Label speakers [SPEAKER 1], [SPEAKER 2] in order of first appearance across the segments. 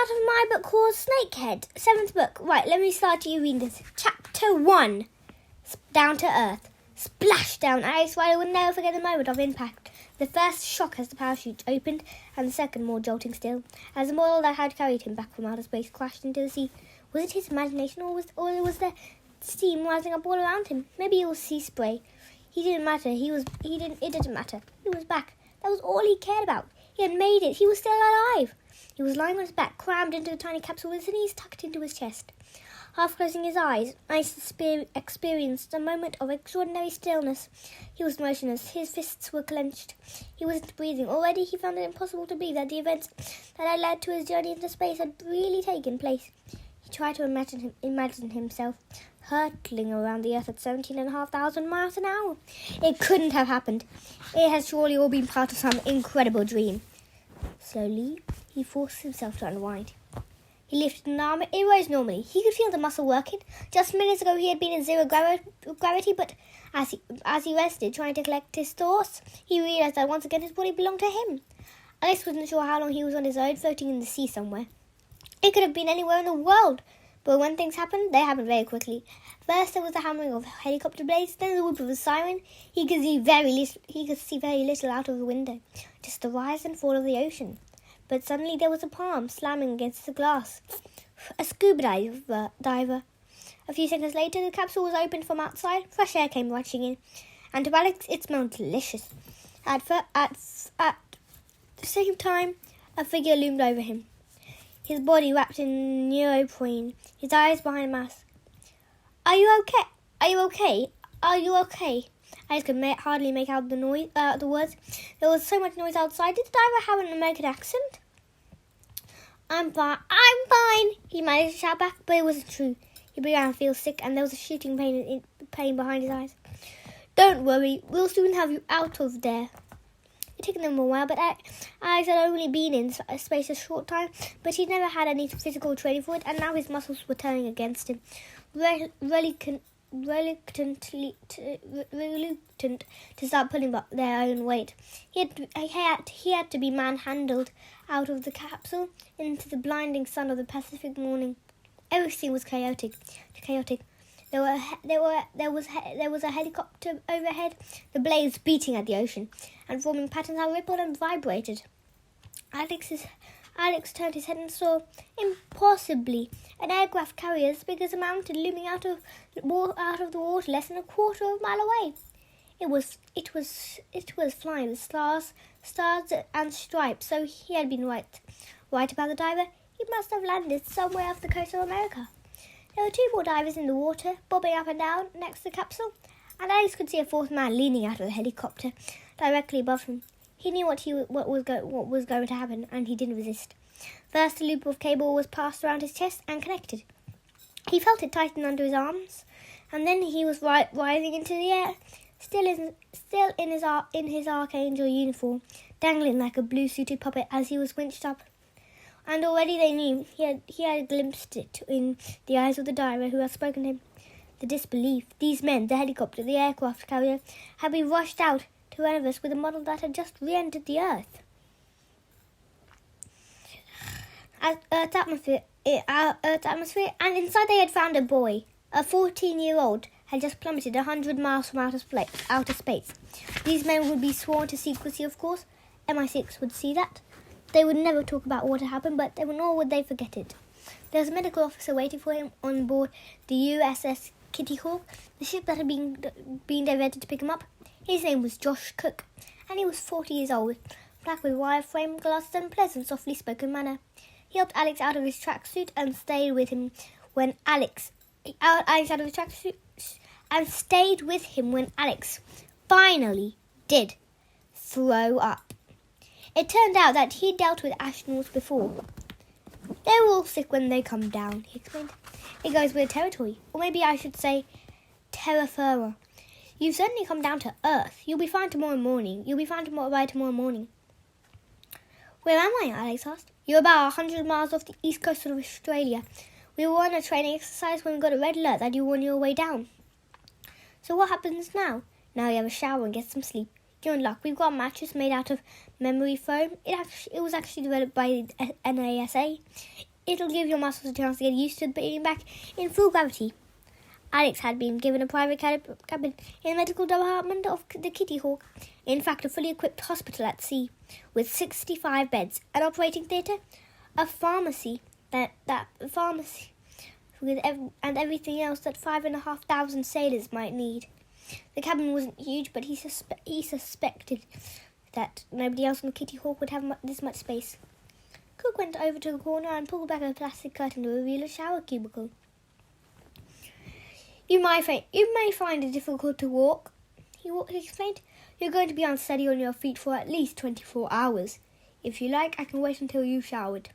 [SPEAKER 1] out of my book called Snakehead, 7th book. Right, let me start you reading this. Chapter 1, Down to Earth. Splash down. Alex Riley would never forget the moment of impact. The first shock as the parachute opened, and the second more jolting still, as the model that had carried him back from outer space crashed into the sea. Was it his imagination, or was there steam rising up all around him? Maybe it was sea spray. It didn't matter. It didn't matter. He was back. That was all he cared about. He had made it. He was still alive. He was lying on his back, crammed into the tiny capsule with his knees tucked into his chest. Half closing his eyes, Ice experienced a moment of extraordinary stillness. He was motionless. His fists were clenched. He wasn't breathing. Already he found it impossible to believe that the events that had led to his journey into space had really taken place. He tried to imagine himself hurtling around the Earth at 17,500 miles an hour. It couldn't have happened. It had surely all been part of some incredible dream. Slowly, he forced himself to unwind. He lifted an arm. It rose normally. He could feel the muscle working. Just minutes ago, he had been in zero gravity, but as he rested, trying to collect his thoughts, he realized that once again his body belonged to him. Alice wasn't sure how long he was on his own, floating in the sea somewhere. It could have been anywhere in the world, but when things happened, they happened very quickly. First, there was the hammering of helicopter blades, then the whoop of a siren. He could see very little out of the window, just the rise and fall of the ocean. But suddenly there was a palm slamming against the glass. A scuba diver. A few seconds later, the capsule was opened from outside. Fresh air came rushing in, and to Alex, it smelled delicious. At the same time, a figure loomed over him. His body wrapped in neoprene, his eyes behind a mask. Are you okay? Are you okay? Are you okay? Alex could hardly make out the words. There was so much noise outside. Did the diver have an American accent? I'm fine, he managed to shout back, but it wasn't true. He began to feel sick, and there was a shooting pain behind his eyes. Don't worry, we'll soon have you out of there. It took them a while, but Alex had only been in space a short time, but he'd never had any physical training for it, and now his muscles were turning against him. Reluctant to start pulling up their own weight. He had to be manhandled out of the capsule into the blinding sun of the Pacific morning. Everything was chaotic. There was a helicopter overhead, the blades beating at the ocean and forming patterns that rippled and vibrated. Alex turned his head and saw, impossibly, an aircraft carrier as big as a mountain looming out of the water less than a quarter of a mile away. It was flying with stars and stripes, so he had been right about the diver. He must have landed somewhere off the coast of America. There were 2 more divers in the water, bobbing up and down next to the capsule, and Alex could see a 4th man leaning out of the helicopter directly above him. He knew what was going to happen, and he didn't resist. First, a loop of cable was passed around his chest and connected. He felt it tighten under his arms, and then he was rising into the air, still in his archangel uniform, dangling like a blue-suited puppet as he was winched up. And already they knew he had glimpsed it in the eyes of the diver who had spoken to him. The disbelief. These men, the helicopter, the aircraft carrier, had been rushed out to Horowitz with a model that had just re-entered the Earth. Earth's atmosphere, and inside they had found a boy. A 14-year-old had just plummeted 100 miles from outer space. These men would be sworn to secrecy, of course. MI6 would see that. They would never talk about what had happened, but nor would they forget it. There was a medical officer waiting for him on board the USS Kitty Hawk, the ship that had been diverted to pick him up. His name was Josh Cook, and he was 40 years old, black with wire-frame glasses and pleasant, softly spoken manner. He helped Alex out of his tracksuit and stayed with him when Alex finally did throw up. It turned out that he'd dealt with astronauts before. They were all sick when they come down, he explained. It goes with the territory, or maybe I should say terra firma. You've certainly come down to Earth. You'll be fine by tomorrow morning. Where am I? Alex asked. You're about 100 miles off the east coast of Australia. We were on a training exercise when we got a red alert that you were on your way down. So what happens now? Now you have a shower and get some sleep. You're in luck. We've got a mattress made out of memory foam. It was actually developed by the NASA. it'll give your muscles a chance to get used to being back in full gravity. Alex had been given a private cabin in the medical department of the Kitty Hawk. In fact, a fully equipped hospital at sea with 65 beds, an operating theatre, a pharmacy, and everything else that 5,500 sailors might need. The cabin wasn't huge, but he suspected that nobody else on the Kitty Hawk would have this much space. Cook went over to the corner and pulled back a plastic curtain to reveal a shower cubicle. You may find it difficult to walk, he explained. You're going to be unsteady on your feet for at least 24 hours. If you like, I can wait until you've showered.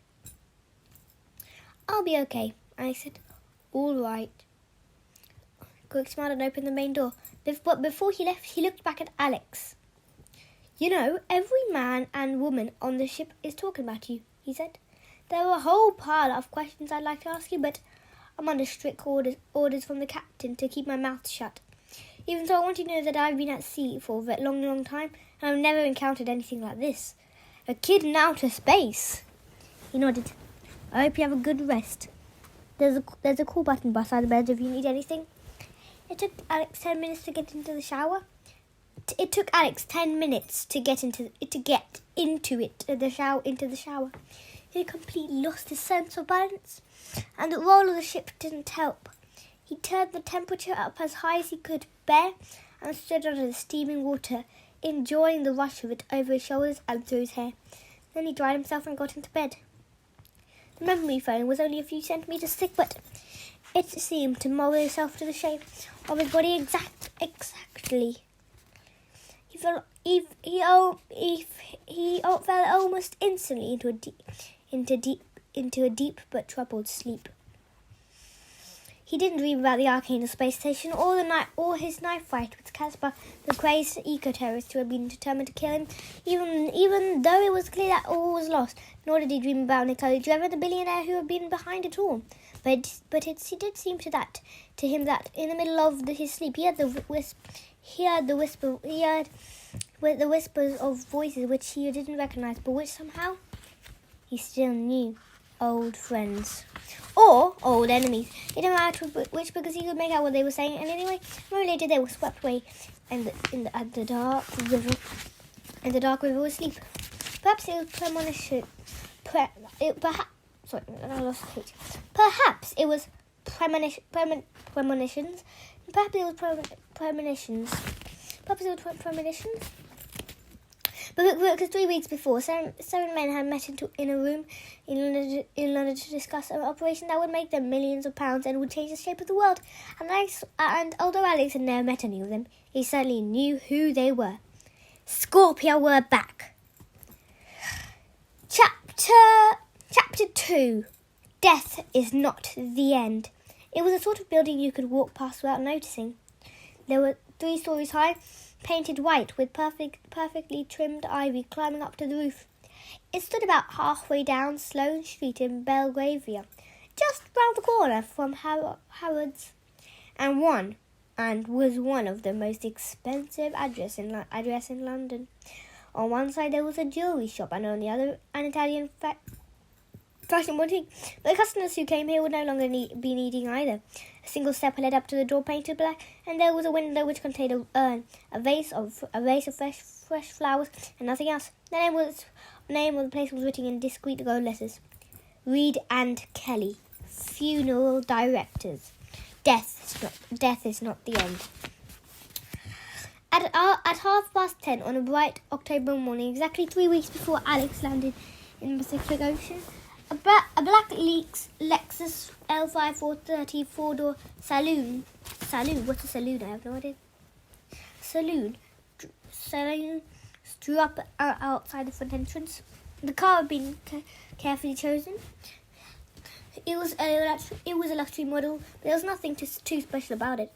[SPEAKER 1] I'll be okay, I said. All right. Cook smiled and opened the main door. But before he left, he looked back at Alex. You know, every man and woman on the ship is talking about you, he said. There are a whole pile of questions I'd like to ask you, but I'm under strict orders from the captain to keep my mouth shut. Even so, I want you to know that I've been at sea for a long time, and I've never encountered anything like this. A kid in outer space. He nodded. I hope you have a good rest. There's a call button beside the bed if you need anything. It took Alex 10 minutes to get into the shower. It took Alex 10 minutes to get into the shower. He had completely lost his sense of balance, and the roll of the ship didn't help. He turned the temperature up as high as he could bear and stood under the steaming water, enjoying the rush of it over his shoulders and through his hair. Then he dried himself and got into bed. The memory foam was only a few centimetres thick, but it seemed to mould itself to the shape of his body exactly. He fell almost instantly into a deep but troubled sleep. He didn't dream about the Arcane Space Station or his knife fight with Casper, the crazed eco-terrorist who had been determined to kill him, even though it was clear that all was lost. Nor did he dream about Nicole Trevor, the billionaire who had been behind it all. But it did seem to him that in the middle of his sleep he heard the whispers of voices which he didn't recognise, but which somehow he still knew. Old friends. Or old enemies. It didn't matter which, because he could make out what they were saying, and anyway, a moment later they were swept away at the dark river with sleep. Perhaps it was premonition. Perhaps it was premonitions. Because 3 weeks before, seven men had met in a room in London to discuss an operation that would make them millions of pounds and would change the shape of the world. And although Alex had never met any of them, he certainly knew who they were. Scorpio were back. Chapter 2. Death is not the end. It was a sort of building you could walk past without noticing. There were 3 stories high, painted white with perfectly trimmed ivy climbing up to the roof. It stood about halfway down Sloane Street in Belgravia, just round the corner from Harrods, and was one of the most expensive address in London. On one side there was a jewellery shop, and on the other an Italian fashion boutique. But the customers who came here would no longer be needing either. A single step led up to the door painted black, and there was a window which contained a urn, a vase of fresh flowers, and nothing else. The name of the place was written in discreet gold letters: Reed and Kelly, funeral directors. Death is not the end. At 10:30 on a bright October morning, exactly 3 weeks before Alex landed in the Pacific Ocean, a black Lexus L5430 four-door saloon. What's a saloon? I have no idea. Saloon drew up outside the front entrance. The car had been carefully chosen. It was a luxury model, but there was nothing too special about it.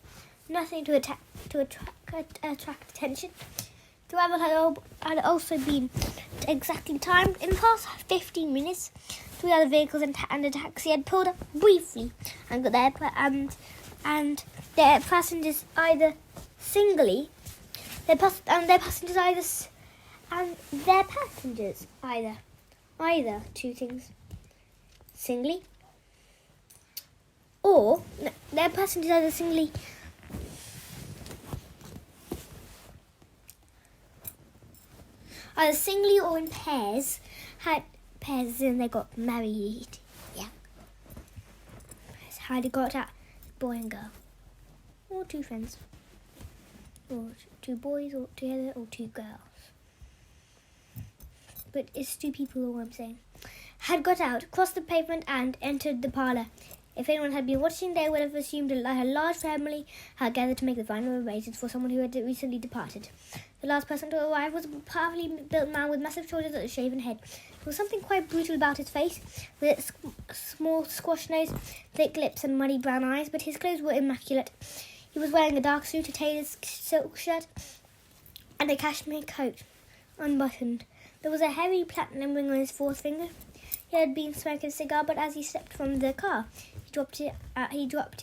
[SPEAKER 1] Nothing to attract attention. The arrival had also been exactly timed. In the past 15 minutes, 3 other vehicles and a taxi had pulled up briefly and got their passengers either singly, either two things. singly. Or their person is either singly or in pairs. Had pairs and they got married. Yeah. That's how they got that boy and girl. Or two friends. Or two boys or together or two girls. But it's two people, all I'm saying. Had got out, crossed the pavement and entered the parlour. If anyone had been watching, they would have assumed that a large family had gathered to make the final arrangements for someone who had recently departed. The last person to arrive was a powerfully built man with massive shoulders and a shaven head. There was something quite brutal about his face, with its small squash nose, thick lips and muddy brown eyes, but his clothes were immaculate. He was wearing a dark suit, a tailor's silk shirt, and a cashmere coat, unbuttoned. There was a heavy platinum ring on his fourth finger. He had been smoking a cigar, but as he stepped from the car, he dropped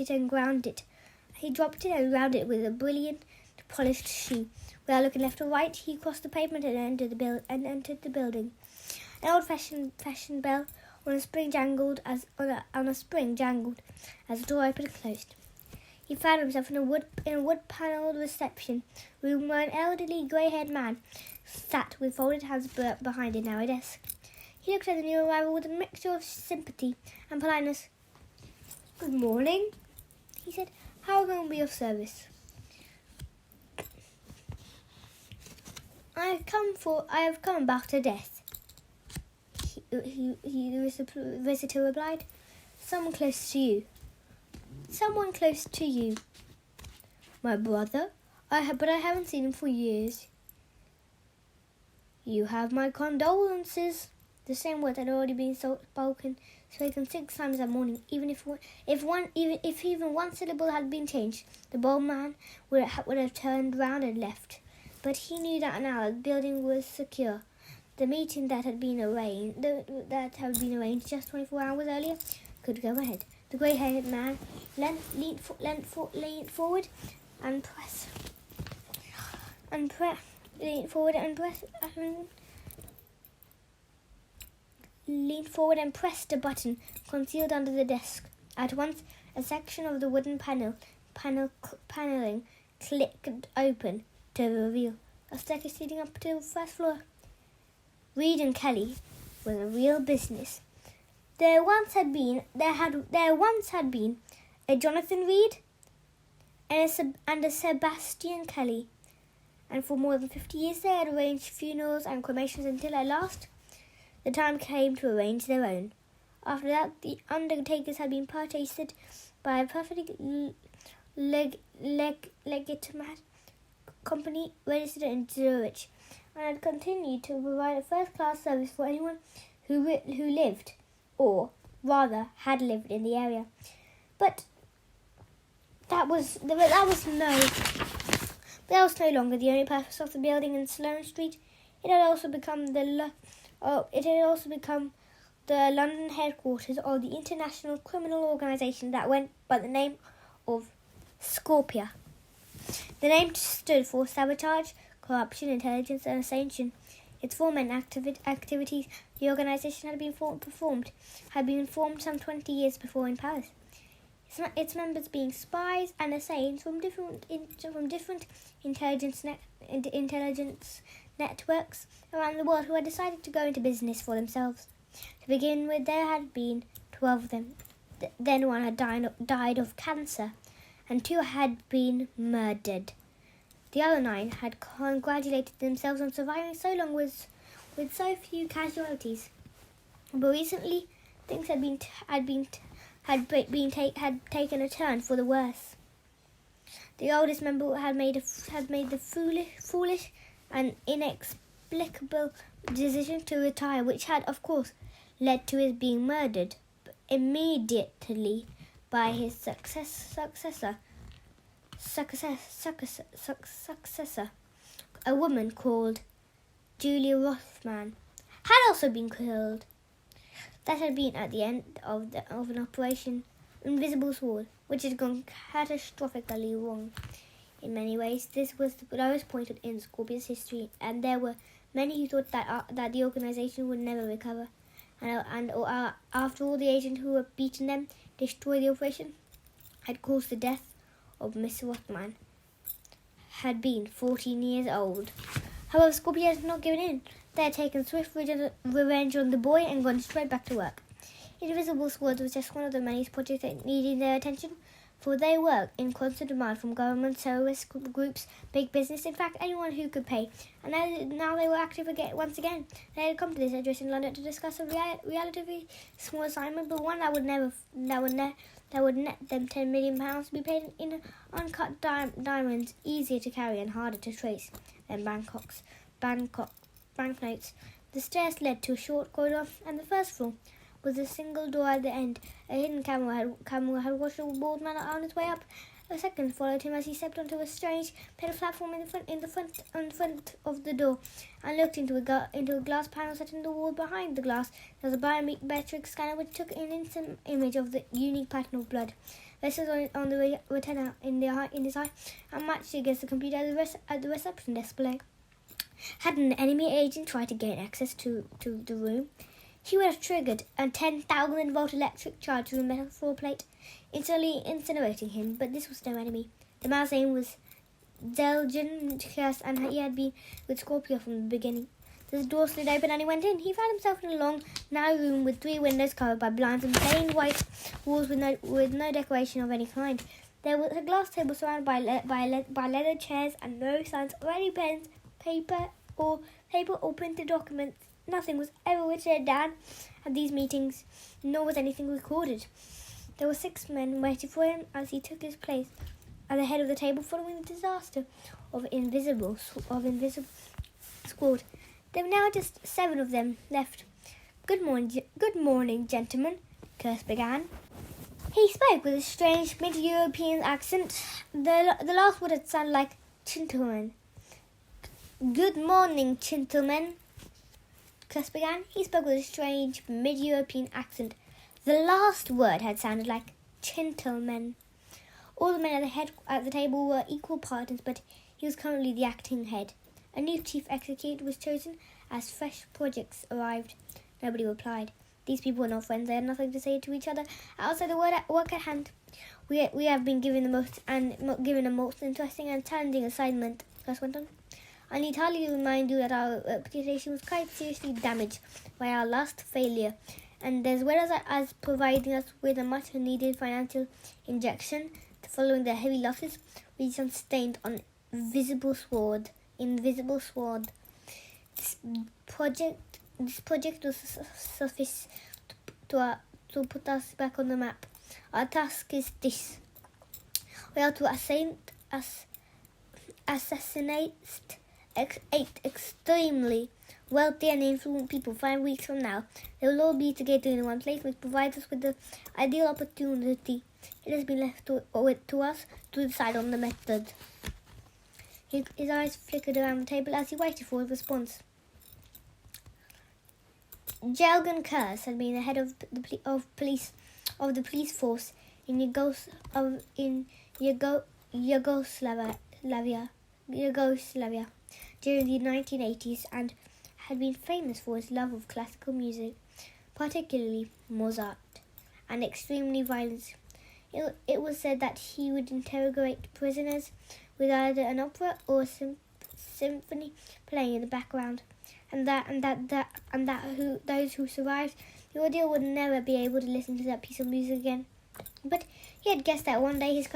[SPEAKER 1] it and ground it. He dropped it and ground it with a brilliant, polished shoe. Without looking left or right, he crossed the pavement and entered the building. An old-fashioned bell on a spring jangled as the door opened and closed. He found himself in a wood-panelled reception room where an elderly, grey-haired man sat with folded hands behind a narrow desk. He looked at the new arrival with a mixture of sympathy and politeness. "Good morning," he said. "How can I be of service?" I have come about a death," the visitor replied. Someone close to you. "My brother? But I haven't seen him for years." "You have my condolences." The same words had already been spoken 6 times that morning. Even if even one syllable had been changed, the bold man would have turned round and left. But he knew that now the building was secure. The meeting that had been arranged just 24 hours earlier could go ahead. The grey-haired man leaned forward and pressed a button concealed under the desk. At once, a section of the wooden paneling clicked open to reveal a staircase leading up to the first floor. Reed and Kelly was a real business. There once had been a Jonathan Reed and a Sebastian Kelly, and for more than 50 years they had arranged funerals and cremations until at last the time came to arrange their own. After that, the undertakers had been purchased by a perfectly legitimate company registered in Zurich, and had continued to provide a first-class service for anyone who lived, or rather had lived in the area. But that was no longer the only purpose of the building in Sloane Street. It had also become the London headquarters of the international criminal organisation that went by the name of Scorpia. The name stood for sabotage, corruption, intelligence, and assassination. Its form and activities the organisation had been formed some 20 years before in Paris. Its members being spies and assassins from different intelligence networks around the world who had decided to go into business for themselves. To begin with, there had been 12 of them. Then one had died of cancer, and 2 had been murdered. The other 9 had congratulated themselves on surviving so long with so few casualties. But recently, things had taken a turn for the worse. The oldest member had made the foolish and inexplicable decision to retire, which had, of course, led to his being murdered immediately by his successor, a woman called Julia Rothman, had also been killed. That had been at the end of an operation Invisible Sword, which had gone catastrophically wrong. In many ways, this was the lowest point in Scorpia's history, and there were many who thought that the organisation would never recover. and after all, the agent who had beaten them, destroyed the operation, had caused the death of Mr. Rothman, had been 14 years old. However, Scorpio had not given in. They had taken swift revenge on the boy and gone straight back to work. Invisible Squad was just one of the many projects that needed their attention, for they were in constant demand from government, terrorist groups, big business, in fact, anyone who could pay. And now they were active again, once again. They had come to this address in London to discuss a relatively small assignment, but one that would net them £10 million to be paid in uncut diamonds, easier to carry and harder to trace than banknotes. The stairs led to a short corridor, and the first floor was a single door at the end. A hidden camera had watched the bald man on his way up. A second followed him as he stepped onto a strange metal platform in front of the door, and looked into a glass panel set in the wall. Behind the glass there was a biometric scanner which took an instant image of the unique pattern of blood vessels on the retina in his eye, and matched against the computer at the reception display. Had an enemy agent tried to gain access to the room, he would have triggered a 10,000 volt electric charge through the metal floor plate, instantly incinerating him. But this was no enemy. The man's name was Delgin Curse, and he had been with Scorpio from the beginning. The door slid open and he went in. He found himself in a long, narrow room with 3 windows covered by blinds and plain white walls with no decoration of any kind. There was a glass table surrounded by leather chairs and no signs of any pens, paper or printed documents. Nothing was ever written down at these meetings, nor was anything recorded. There were 6 men waiting for him as he took his place at the head of the table following the disaster of Invisible Squad. There were now just 7 of them left. Good morning, gentlemen, Curse began. He spoke with a strange mid-European accent. The last word had sounded like gentleman. Good morning, gentlemen, Curse began. He spoke with a strange mid-European accent. The last word had sounded like gentlemen. All the men at the table were equal partners, but he was currently the acting head. A new chief executive was chosen as fresh projects arrived. Nobody replied. These people were not friends. They had nothing to say to each other outside the work at hand. We have been given a most interesting and challenging assignment, Curse went on. I need hardly remind you that our reputation was quite seriously damaged by our last failure, and as well as providing us with a much-needed financial injection following the heavy losses we sustained on Invisible Sword. This project was sufficient to put us back on the map. Our task is this: we are to assassinate 8 extremely wealthy and influential people 5 weeks from now. They will all be together in one place, which provides us with the ideal opportunity. It has been left to us to decide on the method. His eyes flickered around the table as he waited for a response. Jelgan Curse had been the head of the police force in Yugoslavia during the 1980s, and had been famous for his love of classical music, particularly Mozart, and extremely violent. It was said that he would interrogate prisoners with either an opera or a symphony playing in the background, and those who survived the ordeal would never be able to listen to that piece of music again. But he had guessed that one day his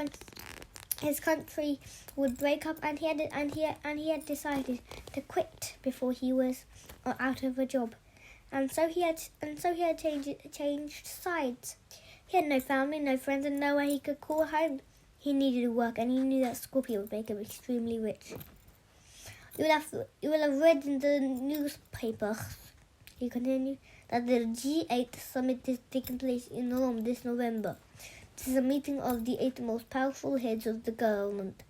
[SPEAKER 1] country would break up, and he had decided to quit before he was out of a job, and so he had changed sides. He had no family, no friends, and nowhere he could call home. He needed work, and he knew that Scorpio would make him extremely rich. You will have read in the newspapers, he continued, that the G8 summit is taking place in Rome this November. This is a meeting of the 8 most powerful heads of the government,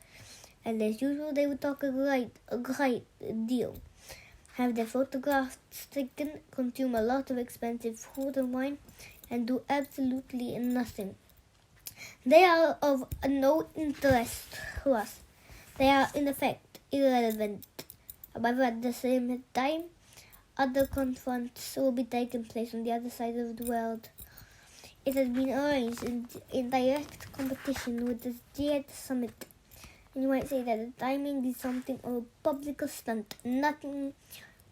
[SPEAKER 1] and as usual they would talk a great deal, have their photographs taken, consume a lot of expensive food and wine, and do absolutely nothing. They are of no interest to us. They are in effect irrelevant. However, at the same time, other confronts will be taking place on the other side of the world. It has been arranged in direct competition with the G8 summit. And you might say that the timing is something of a public stunt, nothing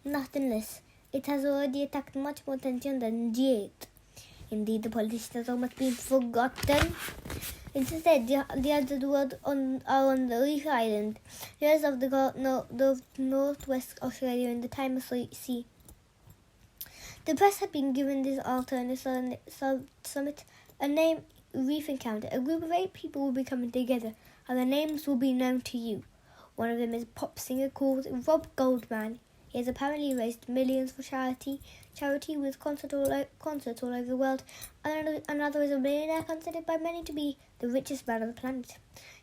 [SPEAKER 1] less. It has already attracted much more attention than G8. Indeed, the politicians have almost been forgotten. Instead, the other world are on the Reef Island, just off the northwest Australia in the Timor Sea. The press had been given this alternative summit a name, Reef Encounter. A group of 8 people will be coming together, and their names will be known to you. One of them is a pop singer called Rob Goldman. He has apparently raised millions for charity with concerts all over the world. Another is a millionaire considered by many to be the richest man on the planet.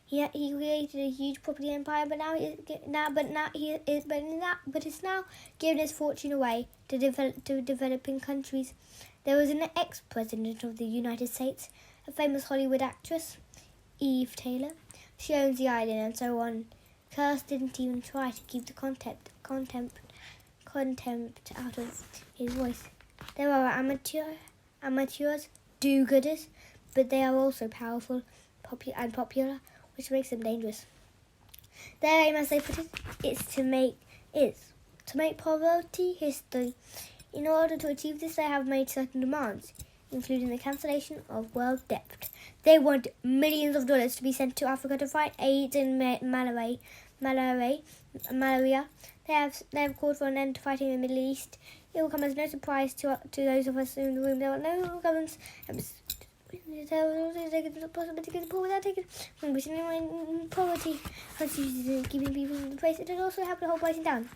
[SPEAKER 1] He created a huge property empire, but it's now giving his fortune away to developing countries. There was an ex-president of the United States, a famous Hollywood actress, Eve Taylor. She owns the island, and so on. Kirst didn't even try to keep the contempt out of his voice. There are amateurs, do-gooders, but they are also powerful and popular, which makes them dangerous. Their aim, as they put it, is to make poverty history. In order to achieve this, they have made certain demands, including the cancellation of world debt. They want millions of dollars to be sent to Africa to fight AIDS and malaria. They have called for an end to fighting in the Middle East. It will come as no surprise to those of us in the room. There are no governments. Poverty constitutes keeping people in place. It will also help the whole pricing down.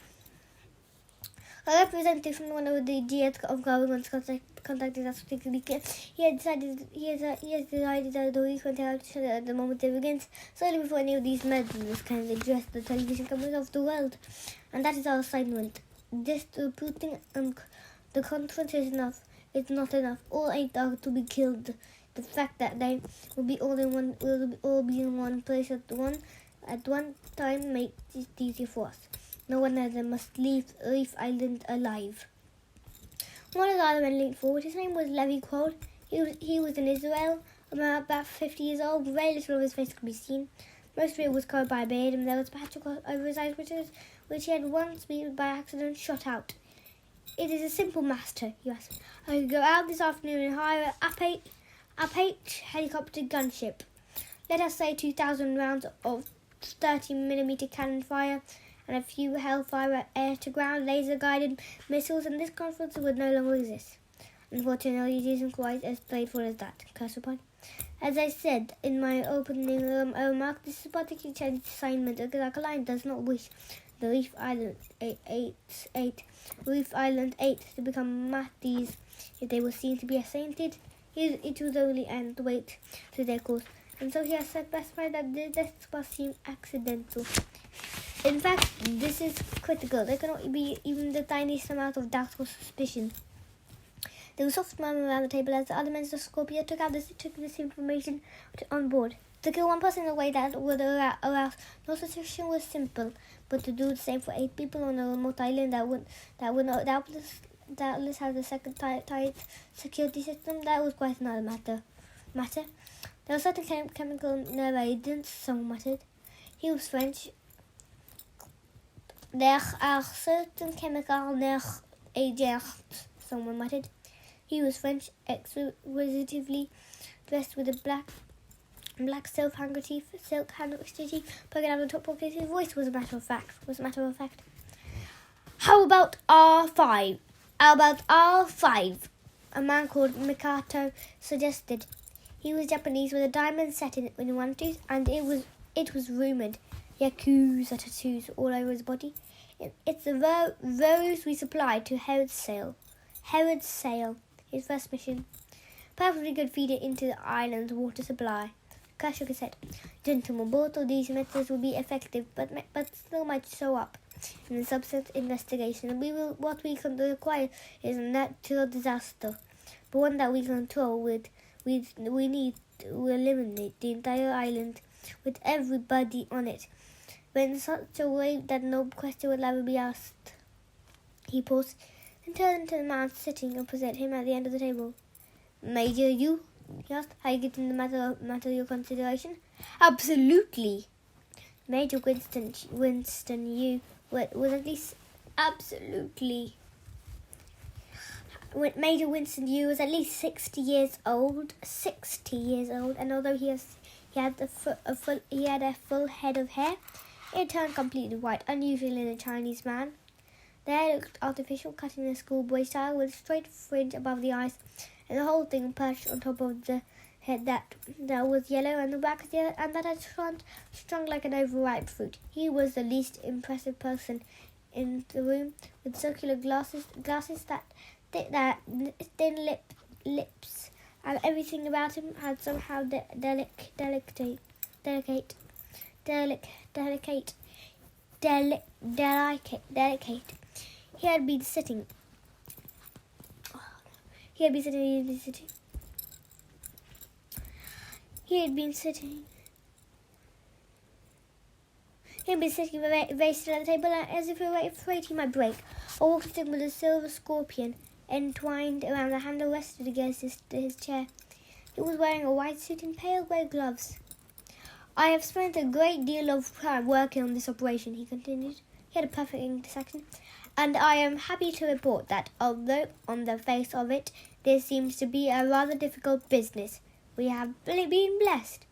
[SPEAKER 1] A representative from one of the G8 of governments contacted us particularly. He has decided that the week went out at the moment it begins, slowly before any of these meddlers can address the television cameras of the world. And that is our assignment. Just reporting the conference is not enough. All 8 are to be killed. The fact that they will all be in one place at one time makes it easier for us. No one of them must leave Reef Island alive. One of the other men leaned forward. His name was Levi Kroll. He was in Israel, about 50 years old. Very little of his face could be seen. Most of it was covered by a beard, and there was a patch over his eyes which he had once been by accident shot out. It is a simple matter, he asked. I could go out this afternoon and hire a Apache helicopter gunship. Let us say 2,000 rounds of 30mm cannon fire and a few Hellfire air-to-ground laser-guided missiles, and this conference would no longer exist. Unfortunately, it isn't quite as straightforward as that, Curse upon. As I said in my opening remark, this is a particularly challenging assignment because our client does not wish the Reef Island 8 to become Matties if they were seen to be assainted. It was only and wait to their course, and so he has specified that the deaths must seem accidental. In fact, this is critical. There cannot be even the tiniest amount of doubt or suspicion. There was a soft murmur around the table as the other members of Scorpio took this information on board. To kill one person in a way that would arouse no suspicion was simple, but to do the same for 8 people on a remote island that would not doubtless have the second tight security system, that was quite another matter. There was certain chemical nerve someone muttered. He was French. There are certain chemical nerve agents, someone muttered. He was French, exquisitely dressed with a black silk handkerchief poking out of the top pocket. His voice was a matter of fact. How about R5? A man called Mikato suggested. He was Japanese with a diamond set in one tooth, and it was rumoured Yakuza tattoos all over his body. It's the rose we supplied to Horowitz Sail. His first mission. Perhaps we could feed it into the island's water supply. Kerr shook his head. Gentlemen, both of these methods will be effective, but still might show up in the subsequent investigation. What we can require is a natural disaster, but one that we control. We need to eliminate the entire island with everybody on it, but in such a way that no question will ever be asked. He paused. and turned to the man sitting opposite him at the end of the table. Major Yu, he asked, are you getting the matter of your consideration? Absolutely. Major Winston Yu was at least absolutely. Major Winston Yu was at least 60 years old, and although he had a full head of hair, it turned completely white, unusual in a Chinese man. The hair looked artificial, cut in a schoolboy style, with a straight fringe above the eyes, and the whole thing perched on top of the head that was yellow, and the back was yellow, and that had strung like an overripe fruit. He was the least impressive person in the room, with circular glasses that thin lips, and everything about him had somehow delicate. He had been sitting very still at the table, as if afraid he might break. A walking stick with a silver scorpion entwined around the handle rested against his chair. He was wearing a white suit and pale grey gloves. I have spent a great deal of time working on this operation, he continued. He had a perfect English accent. And I am happy to report that, although on the face of it, this seems to be a rather difficult business, we have been blessed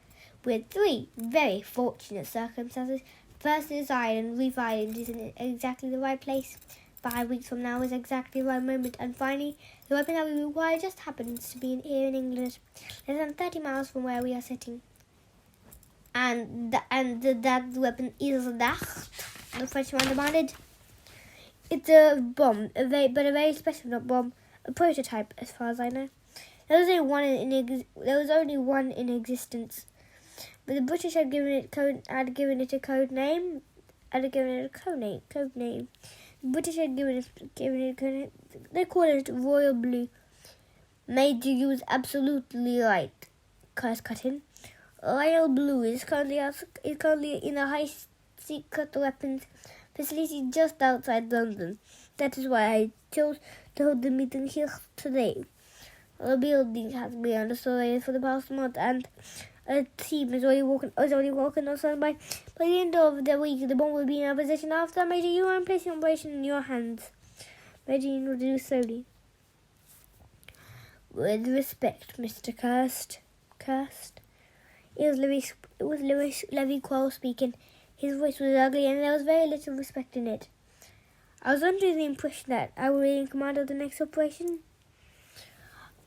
[SPEAKER 1] with 3 very fortunate circumstances. First, this island, Reef Island, is in exactly the right place. 5 weeks from now is exactly the right moment. And finally, the weapon that we require just happens to be here in England, less than 30 miles from where we are sitting. And that weapon is that, the Frenchman demanded. It's a bomb, but a very special bomb, a prototype, as far as I know. There was only one in existence, but the British had given it a code name. The British had given it a code name. They call it Royal Blue. Major Yu was absolutely right. Curse cut in. Royal Blue is currently in a high secret weapons facility just outside London. That is why I chose to hold the meeting here today. The building has been under surveillance for the past month, and a team is already working on standby. By the end of the week, the bomb will be in our possession. After Major Yu, I'm placing operation in your hands. Major Yu will do slowly. With respect, Mr. Kirst. It was Levy Quarles speaking. His voice was ugly, and there was very little respect in it. I was under the impression that I would be in command of the next operation.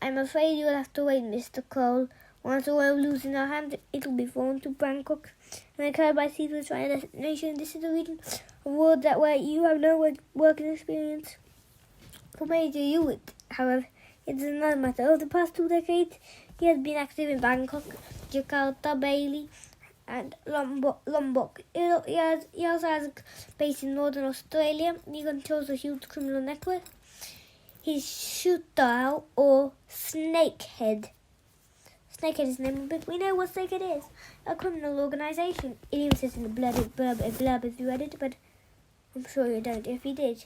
[SPEAKER 1] I'm afraid you'll have to wait, Mr. Cole. Once the Royal Blue's in our hands, it'll be flown to Bangkok, and the Caribbean Seas will try a destination. This is a region of the world where you have no working experience. For Major Yu, however, it is another matter. Over the past 2 decades, he has been active in Bangkok, Jakarta, Bali, and Lombok. He also has a base in Northern Australia. He controls a huge criminal network. His Shooter or Snakehead. Snakehead is the name of it. We know what Snakehead is. A criminal organisation. It even says in the blurb if you read it, but I'm sure you don't. If you did,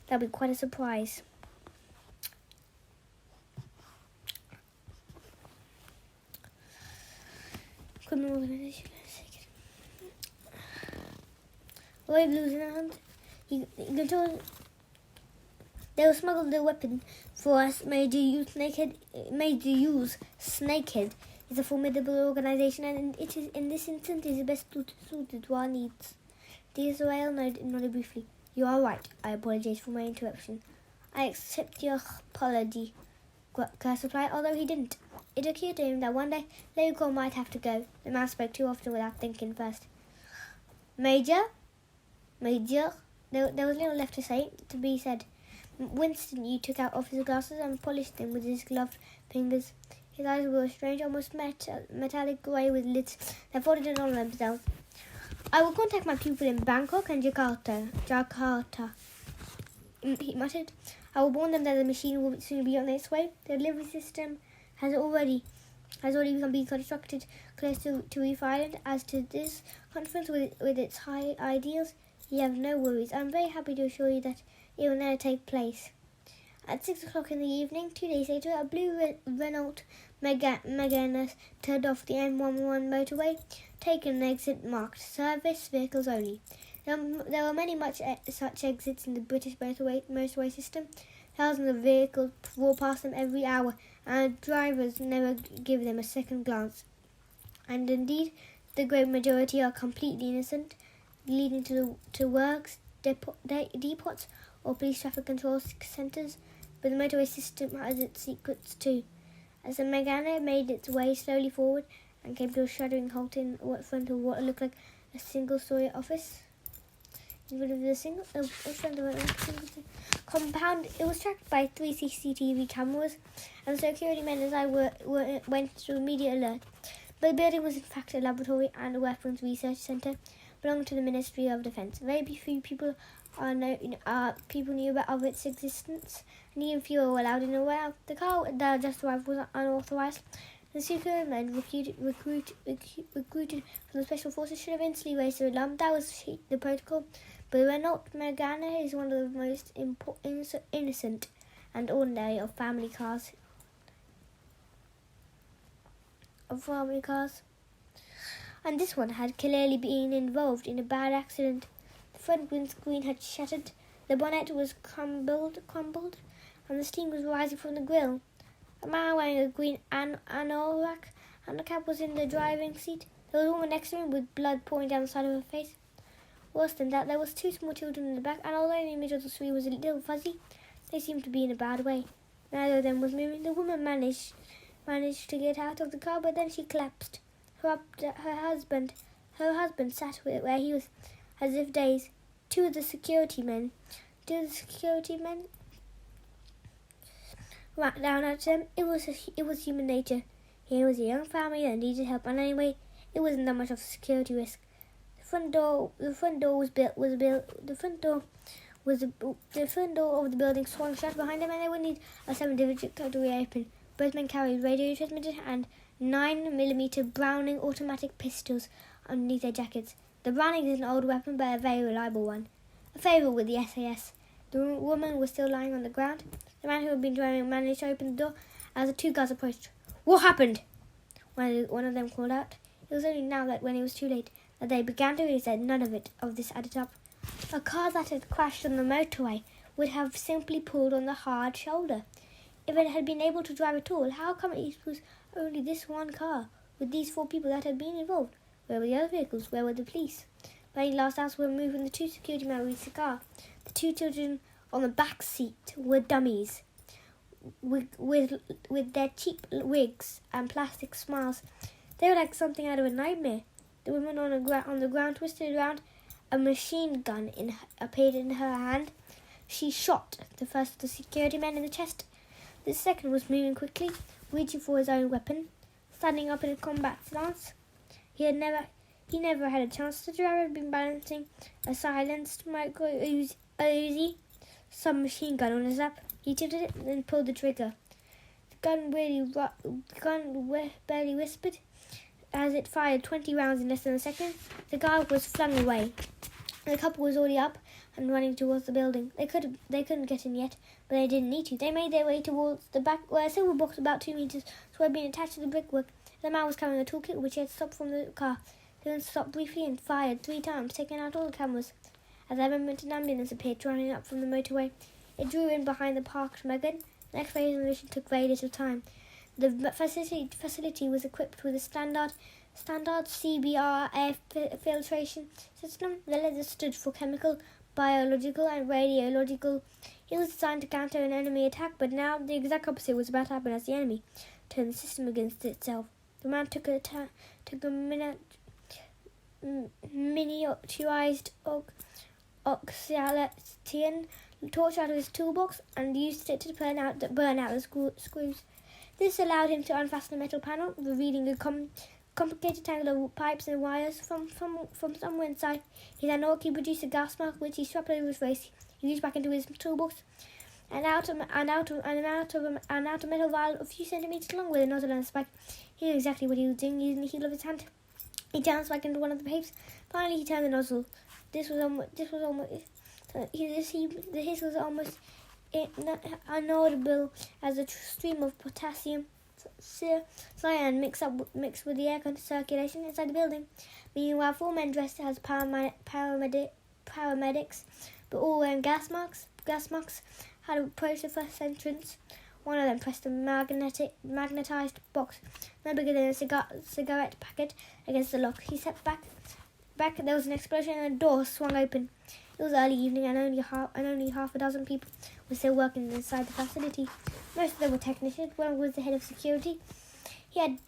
[SPEAKER 1] that'd be quite a surprise. Criminal organisation. Roy Blue's in hand. He controls. They will smuggle the weapon for us. Major Yu's Snakehead is a formidable organisation, and it is in this instance is the best suited to our needs. The Israel nodded briefly. You are right. I apologize for my interruption. I accept your apology, Curse replied, although he didn't. It occurred to him that one day Leocal might have to go. The man spoke too often without thinking first. Major? There was little left to be said. Winston Yu took out his glasses and polished them with his gloved fingers. His eyes were a strange, almost metallic grey with lids that folded in on themselves. I will contact my people in Bangkok and Jakarta, he muttered. I will warn them that the machine will soon be on its way. The delivery system has already been constructed close to Reef Island. As to this conference with its high ideals, you have no worries. I'm very happy to assure you that it will never take place. At 6 o'clock in the evening, 2 days later, a blue Renault Megane turned off the M11 motorway, taking an exit marked service vehicles only. There were many such exits in the British motorway system. Thousands of vehicles roar past them every hour, and drivers never give them a second glance. And indeed, the great majority are completely innocent, leading to works, depots, or police traffic control centres. But the motorway system has its secrets too. As the Megane made its way slowly forward and came to a shuddering halt in front of what looked like a single-story office, in front of the compound, it was tracked by 3 CCTV cameras, and the security men and I went through immediate alert. But the building was in fact a laboratory and a weapons research centre belonging to the Ministry of Defence. Very few people knew of its existence, and even fewer were allowed in or out. The car that just arrived was unauthorised. The secret men recruited from the special forces should have instantly raised the alarm. That was the protocol. But the Renault Megane is one of the most innocent and ordinary of family cars. And this one had clearly been involved in a bad accident. The front windscreen had shattered, the bonnet was crumbled, and the steam was rising from the grille. A man wearing a green anorak and a cap was in the driving seat. There was a woman next to him with blood pouring down the side of her face. Worse than that, there was 2 small children in the back, and although the image of the 3 was a little fuzzy, they seemed to be in a bad way. Neither of them was moving. The woman managed to get out of the car, but then she collapsed. Her husband sat where he was, as if dazed. Two of the security men ran down at them. It was human nature. Here was a young family that needed help, and anyway, it wasn't that much of a security risk. The front door of the building swung shut behind them, and they would need a 7-digit code to reopen. Both men carried radio transmitters and 9mm Browning automatic pistols underneath their jackets. The Browning is an old weapon, but a very reliable one. A favourite with the SAS. The woman was still lying on the ground. The man who had been driving managed to open the door as the 2 guards approached. "What happened?" One of them called out. It was only now that when it was too late that they began to realize that none of this added up. A car that had crashed on the motorway would have simply pulled on the hard shoulder. If it had been able to drive at all, how come it was only this one car with these 4 people that had been involved? Where were the other vehicles? Where were the police? Many last hours were moved when the 2 security men reached the car. The 2 children on the back seat were dummies, with their cheap wigs and plastic smiles. They were like something out of a nightmare. The woman on the ground twisted around. A machine gun appeared in her hand. She shot the first of the security men in the chest. The second was moving quickly, reaching for his own weapon, standing up in a combat stance. He never had a chance. The driver had been balancing a silenced micro Uzi submachine gun on his lap. He tilted it and then pulled the trigger. The gun barely whispered as it fired 20 rounds in less than a second. The guard was flung away. The couple was already up and running towards the building. They couldn't get in yet, but they didn't need to. They made their way towards the back, where a silver box about 2 meters had been attached to the brickwork. The man was carrying a toolkit which he had stopped from the car. They then stopped briefly and fired 3 times, taking out all the cameras. As that moment, an ambulance appeared running up from the motorway. It drew in behind the parked Megane. The X-ray examination took very little time. The facility was equipped with a standard CBR air filtration system. The letter stood for chemical, biological, and radiological. It was designed to counter an enemy attack, but now the exact opposite was about to happen as the enemy turned the system against itself. The man took a miniaturized oxyalatian torch out of his toolbox and used it to burn out the screws. This allowed him to unfasten a metal panel, revealing a complicated tangle of pipes and wires from somewhere inside. He produced a gas mask which he strapped over his waist. He reached back into his toolbox and out a metal vial a few centimeters long with a nozzle and a spike. He knew exactly what he was doing. Using the heel of his hand, he turned the spike into one of the pipes. Finally, he turned the nozzle. The The hiss was almost inaudible as a stream of potassium cyan mixed with the air circulation inside the building. Meanwhile, 4 men dressed as paramedics, but all wearing gas masks, had approached the first entrance. One of them pressed a magnetized box, no bigger than a cigarette packet, against the lock. He stepped back. There was an explosion and a door swung open. It was early evening and only half a dozen people were still working inside the facility. Most of them were technicians. One was the head of security. He had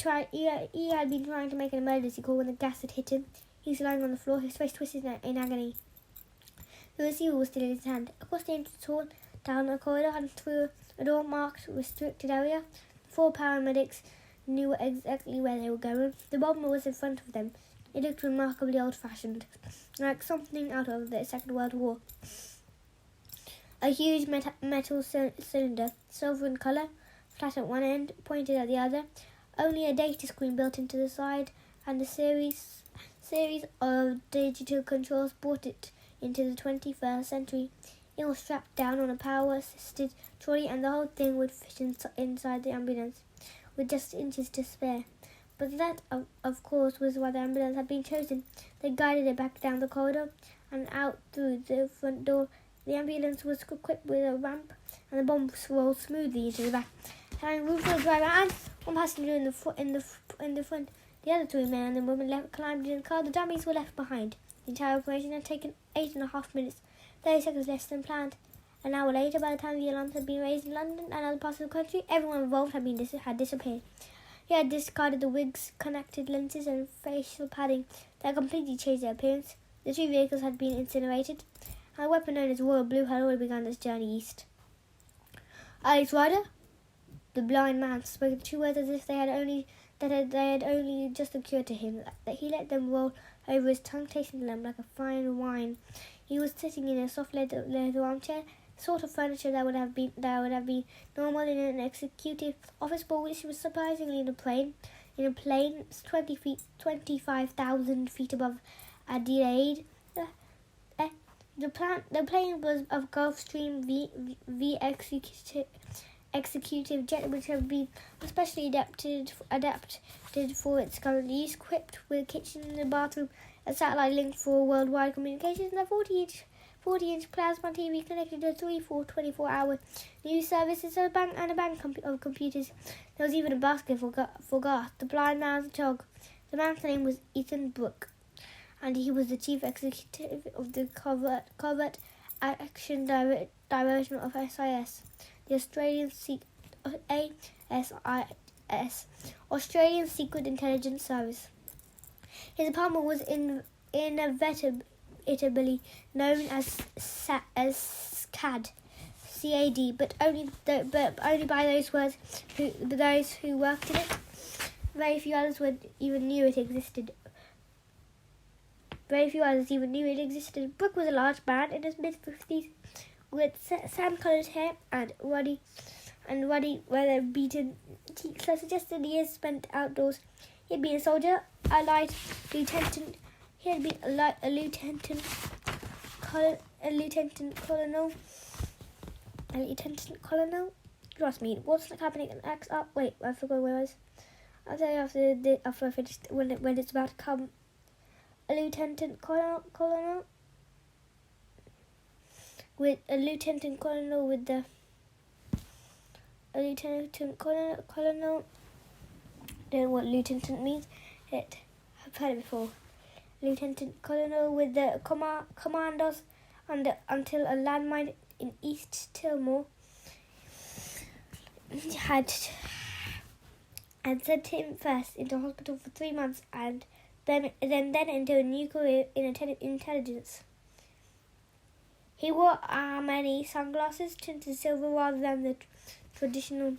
[SPEAKER 1] been trying to make an emergency call when the gas had hit him. He was lying on the floor, his face twisted in agony. The receiver was still in his hand. Across the entrance hall, down a corridor and through a door marked restricted area, 4 paramedics knew exactly where they were going. The bomber was in front of them. It looked remarkably old-fashioned, like something out of the Second World War. A huge metal cylinder, silver in colour, flat at one end, pointed at the other. Only a data screen built into the side and a series of digital controls brought it into the 21st century. It was strapped down on a power-assisted trolley and the whole thing would fit inside the ambulance, with just inches to spare. But that, of course, was why the ambulance had been chosen. They guided it back down the corridor and out through the front door. The ambulance was equipped with a ramp and the bomb rolled smoothly into the back, having room for the driver and one passenger in the front. The other 3 men and women climbed in the car. The dummies were left behind. The entire operation had taken 8.5 minutes, 30 seconds less than planned. An hour later, by the time the alarms had been raised in London and other parts of the country, everyone involved had disappeared. He had discarded the wigs, connected lenses and facial padding that had completely changed their appearance. The 2 vehicles had been incinerated, and the weapon known as Royal Blue had already begun its journey east. Alex Ryder, the blind man, spoke the 2 words as if they had only just occurred to him. That he let them roll over his tongue, tasting them like a fine wine. He was sitting in a soft leather armchair, sort of furniture that would have been normal in an executive office, but which was surprisingly in a plane 25,000 feet above Adelaide. The plane was of Gulfstream V executive jet, which had been especially adapted for its current use, equipped with a kitchen and a bathroom, a satellite link for worldwide communications, and a 40-inch plasma TV connected to 3 24-hour news services and a bank of computers. There was even a basket for Garth, the blind man's dog. The man's name was Ethan Brooke, and he was the chief executive of the Covert Action Diversion of SIS, the Australian Australian Secret Intelligence Service. His apartment was inevitably known as CAD, but only by those who worked in it. Very few others even knew it existed. Brooke was a large man in his mid-50s, with sand-coloured hair and ruddy weather-beaten cheeks that suggested years spent outdoors. He had been a soldier, a lieutenant colonel. You asked me, what's happening next? Oh, wait, I forgot where I was. I'll tell you after I finish, when it's about to come. A lieutenant colonel with the colonel. Don't know what lieutenant means. I've heard it before. Lieutenant colonel with the commandos until a landmine in East Timor had sent him first into hospital for 3 months and then into a new career in intelligence. He wore Armani sunglasses tinted silver rather than the traditional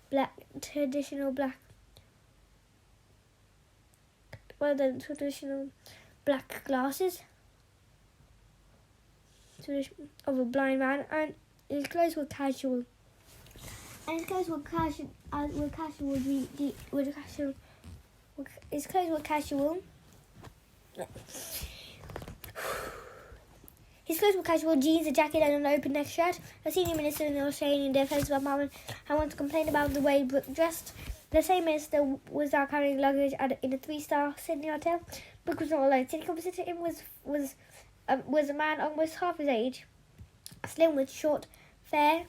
[SPEAKER 1] black. Black glasses of a blind man, and his clothes were casual. His clothes were casual. His clothes were casual jeans, a jacket and an open-neck shirt. A senior minister in the Australian Defence Department had once complained about the way Brooke dressed. The same minister was now carrying luggage in a 3-star Sydney hotel. Brooke was not alone. Sitting opposite him was a man almost half his age, slim with short, fair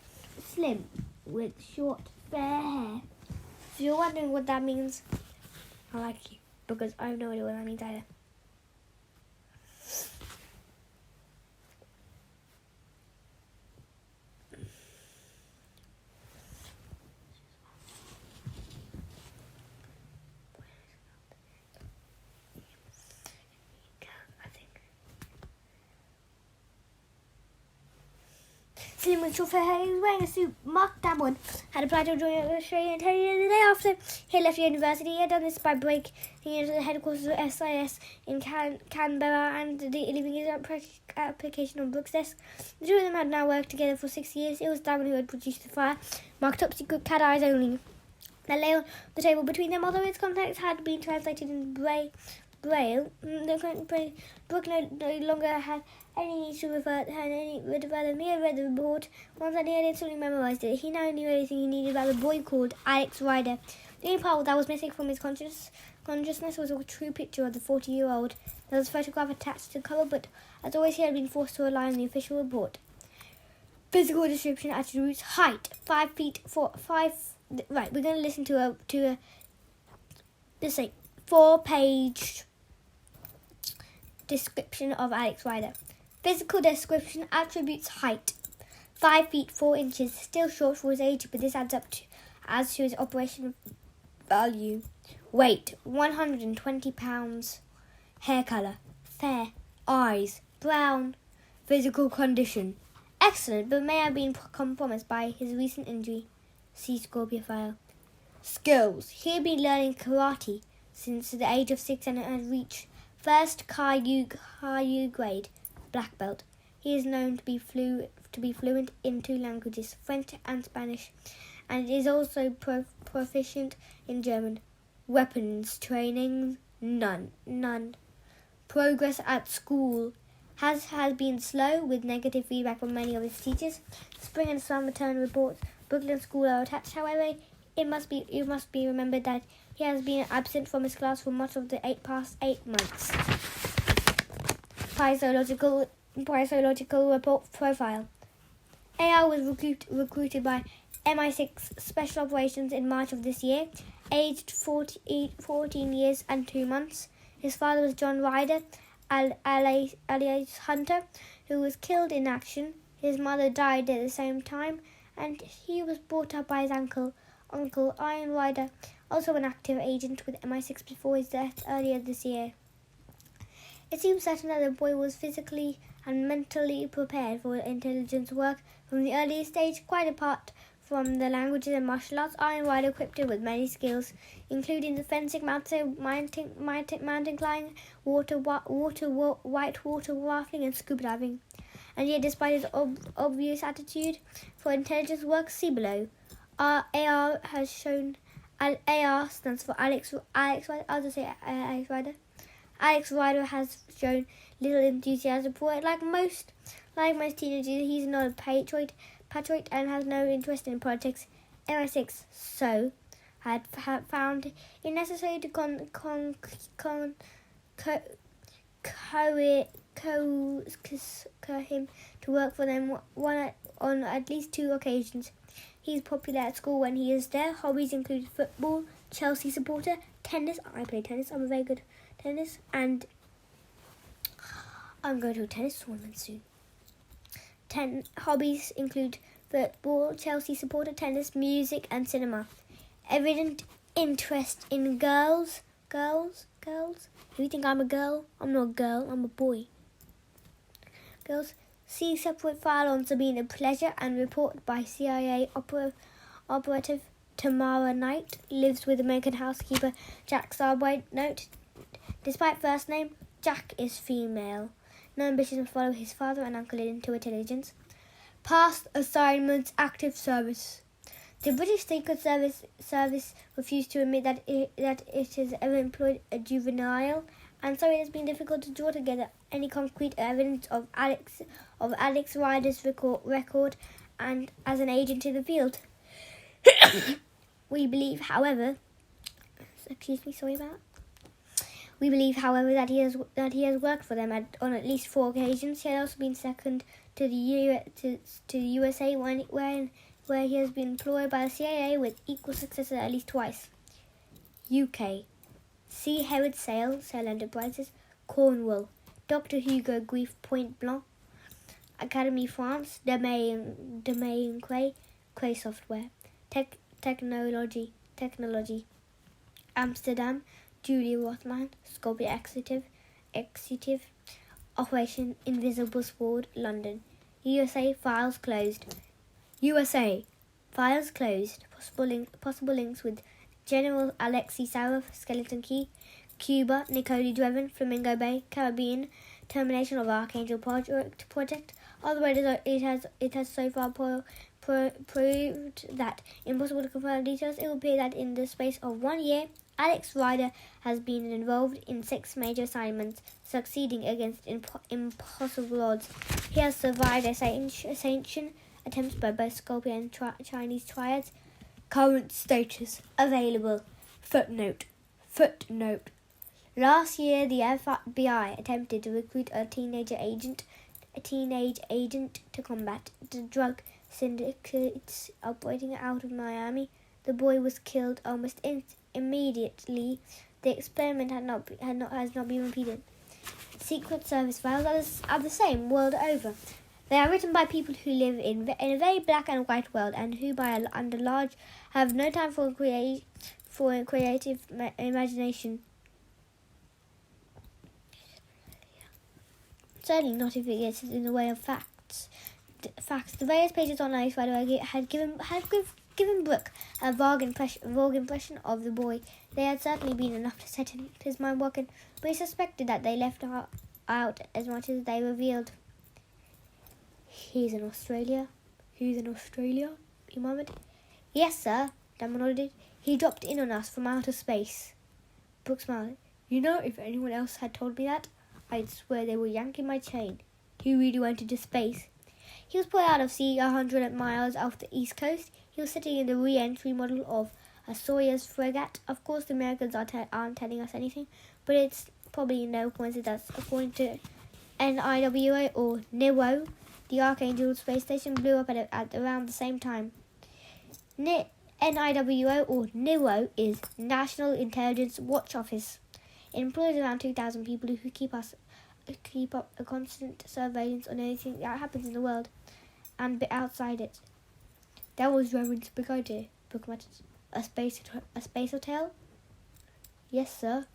[SPEAKER 1] hair. If you're wondering what that means, I like you, because I have no idea what that means either. Sitting with short fair hair, he was wearing a suit. Mark Damwood had applied to join the Australian Intelligence the day after he left university. He had done this by breaking into the headquarters of SIS in Canberra and leaving his application on Brooke's desk. The two of them had now worked together for 6 years. It was Damwood who had produced the file, marked top secret, cat eyes only, that lay on the table between them. Although its contents had been translated in Braille, Brooke no longer had any need to refer them. He had read the report once and he had instantly memorized it. He now knew everything he needed about the boy called Alex Ryder. The only part that was missing from his consciousness was a true picture of the 40-year-old. There was a photograph attached to the cover, but as always he had been forced to rely on the official report. Physical description, attributes, height, 5 feet 4. Right, we're going to listen to a 4-page description of Alex Ryder. Physical description, attributes, height, 5 feet 4 inches, still short for his age, but this adds to his operation value. Weight, 120 pounds. Hair colour, fair. Eyes, brown. Physical condition, excellent, but may have been compromised by his recent injury. See Scorpio file. Skills, he had been learning karate since the age of 6 and had reached first Kyu grade, black belt. He is known to be fluent in 2 languages, French and Spanish, and is also proficient in German. Weapons training, none. Progress at school has been slow, with negative feedback from many of his teachers. Spring and summer term reports, Brooklyn School are attached. However, it must be remembered that he has been absent from his class for much of the past 8 months. Parasociological report profile. AR was recruited by MI6 Special Operations in March of this year, aged 14 years and 2 months. His father was John Ryder, alias Hunter, who was killed in action. His mother died at the same time, and he was brought up by his uncle Ian Ryder, also an active agent with MI6 before his death earlier this year. It seems certain that the boy was physically and mentally prepared for intelligence work from the earliest stage. Quite apart from the languages and martial arts, Iron Ryder equipped him with many skills, including the fencing, mountain climbing, whitewater rafting, and scuba diving. And yet, despite his obvious attitude for intelligence work, see below. AR has shown. AR stands for Alex Ryder. I'll just say Alex Ryder. Alex Ryder has shown little enthusiasm for it. Like most teenagers, he's not a patriot and has no interest in politics. MI6 had found it necessary to him to work for them on at least 2 occasions. He's popular at school when he is there. Hobbies include football, Chelsea supporter, tennis. I play tennis. I'm a very good tennis, and I'm going to a tennis tournament soon. Hobbies include football, Chelsea supporter, tennis, music, and cinema. Evident interest in girls. If you think I'm a girl, I'm not a girl. I'm a boy. Girls. See separate file on Sabina Pleasure and report by CIA operative Tamara Knight. Lives with American housekeeper Jack Sarboy. Note, despite first name, Jack is female. No ambition to follow his father and uncle into intelligence. Past assignments, active service. The British Secret Service refused to admit that it has ever employed a juvenile and so it has been difficult to draw together any concrete evidence of Alex Ryder's record and as an agent in the field. We believe, however, that he has worked for them on at least 4 occasions. He has also been second to the USA where he has been employed by the CIA with equal success at least twice. UK. C. Herod Sail Enterprises, Cornwall. Dr. Hugo Grief, Point Blanc. Academy France, Domain Cray Software. Technology. Amsterdam, Julie Rothman, Scorpio Executive. Operation Invisible Sword, London. USA, files closed. Possible links with General Alexei Sarov, Skeleton Key. Cuba, Nicole Dreven, Flamingo Bay, Caribbean, termination of Archangel project. Although it has so far proved that impossible to confirm details, it will appear that in the space of 1 year, Alex Ryder has been involved in 6 major assignments, succeeding against impossible odds. He has survived assassination attempts by both Scorpio and Chinese triads. Current status available. Footnote. Last year, the FBI attempted to recruit a teenage agent to combat the drug syndicates operating out of Miami. The boy was killed almost immediately. The experiment has not been repeated. Secret Service files are the same world over. They are written by people who live in a very black and white world, and who, by and large, have no time for creative imagination. Certainly not if it gets in the way of facts. The various pages on Alex Ryder had given Brooke a vague impression of the boy. They had certainly been enough to set his mind working, but he suspected that they left out as much as they revealed. He's in Australia, he murmured. Yes, sir, Damon nodded. He dropped in on us from outer space. Brooke smiled. You know, if anyone else had told me that, I'd swear they were yanking my chain. He really went into space. He was put out of sea 100 miles off the east coast. He was sitting in the re-entry model of a Soyuz frigate. Of course, the Americans aren't telling us anything, but it's probably no coincidence. According to NIWA or NIWO, the Archangel space station blew up at around the same time. NIWO or NIWO is National Intelligence Watch Office. It employs around 2,000 people who keep up a constant surveillance on anything that happens in the world and outside it. That was Rowan's big idea, Brooke muttered. A space hotel? Yes, sir.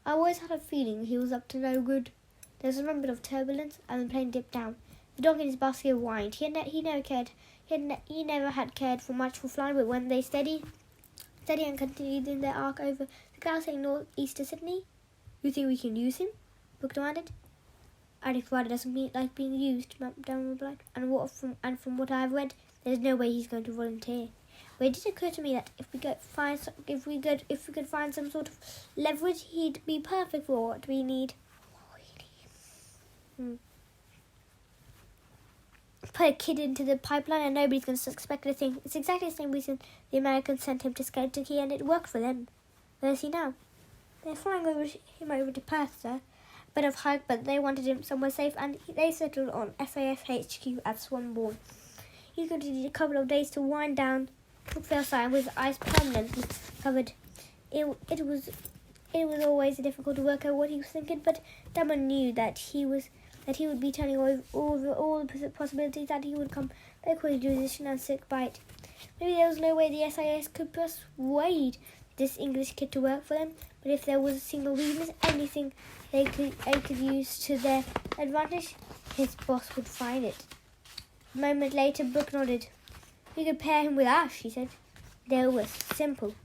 [SPEAKER 1] I always had a feeling he was up to no good. There was a bit of turbulence, and the plane dipped down. The dog in his basket whined. He never cared. He never had cared for much for flying, but when they steady and continued in their arc over the clouds heading northeast to Sydney. You think we can use him? Brooke demanded. Alex Ryder doesn't like being used, Dan replied. And from what I've read, there's no way he's going to volunteer. But it did occur to me that if we could find some sort of leverage, he'd be perfect for what we need. Put a kid into the pipeline and nobody's going to suspect a thing. It's exactly the same reason the Americans sent him to Skeleton and it worked for them. Where is he now? They're flying him over to Perth, sir. But they wanted him somewhere safe, and they settled on SAS HQ at Swanbourne. He's going to need a couple of days to wind down. Brooke fell silent with eyes permanently covered. It was always difficult to work out what he was thinking, but Damon knew that he would be turning over all the possibilities that he would come back with a decision and sick bite. Maybe there was no way the SAS could persuade this English kid to work for them, but if there was a single weakness, anything they could use to their advantage, his boss would find it. A moment later, Brooke nodded. We could pair him with Ash, she said. They were simple,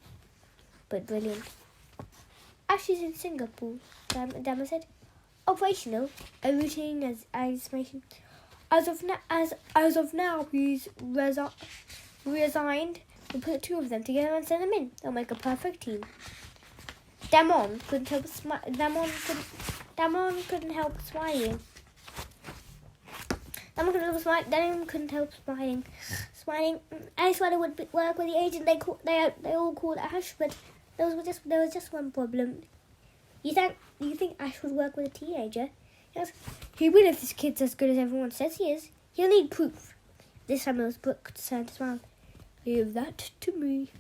[SPEAKER 1] but brilliant. Ash is in Singapore, Damon said. Operational, a routine exclamation. As of now, he's resigned. We'll put 2 of them together and send them in. They'll make a perfect team. Damon couldn't help Damon couldn't help smiling. Damon couldn't help smiling. Alice Wilder would work with the agent. They all called Ash, but there was just one problem. You think Ash would work with a teenager? Yes, he will if this kid's as good as everyone says he is. He'll need proof. This time it was Brooke turned around. Leave that to me.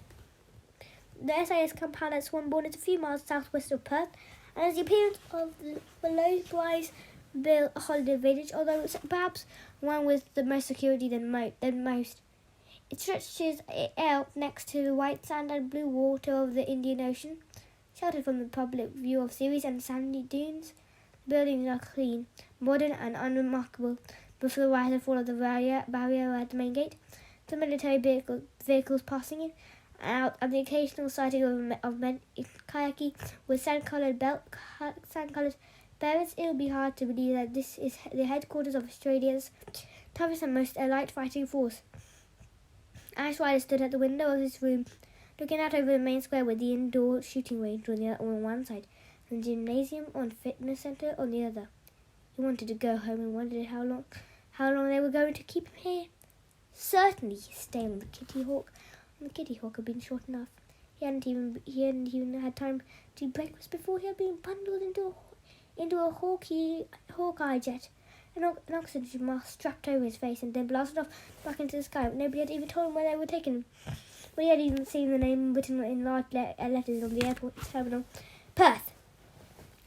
[SPEAKER 1] The SAS compound at Swanbourne is a few miles southwest of Perth, and has the appearance of the low-rise Bill holiday village, although it's perhaps one with the most security than most. It stretches out next to the white sand and blue water of the Indian Ocean, sheltered from the public view of seas and sandy dunes. The buildings are clean, modern and unremarkable. Before the rise and fall of the barrier at the main gate, the military vehicles passing in and out, and the occasional sighting of men in kayaking with sand-coloured barrels. It will be hard to believe that this is the headquarters of Australia's toughest and most elite fighting force. Alice Wilder stood at the window of his room, looking out over the main square with the indoor shooting range on one side and the gymnasium and fitness centre on the other. He wanted to go home and wondered how long they were going to keep him here. Certainly his stay on the Kitty Hawk had been short enough. He hadn't even had time to eat breakfast before he had been bundled into a Hawkeye jet. An oxygen mask strapped over his face and then blasted off back into the sky. Nobody had even told him where they were taking him. But he had even seen the name written in large letters on the airport terminal. Perth.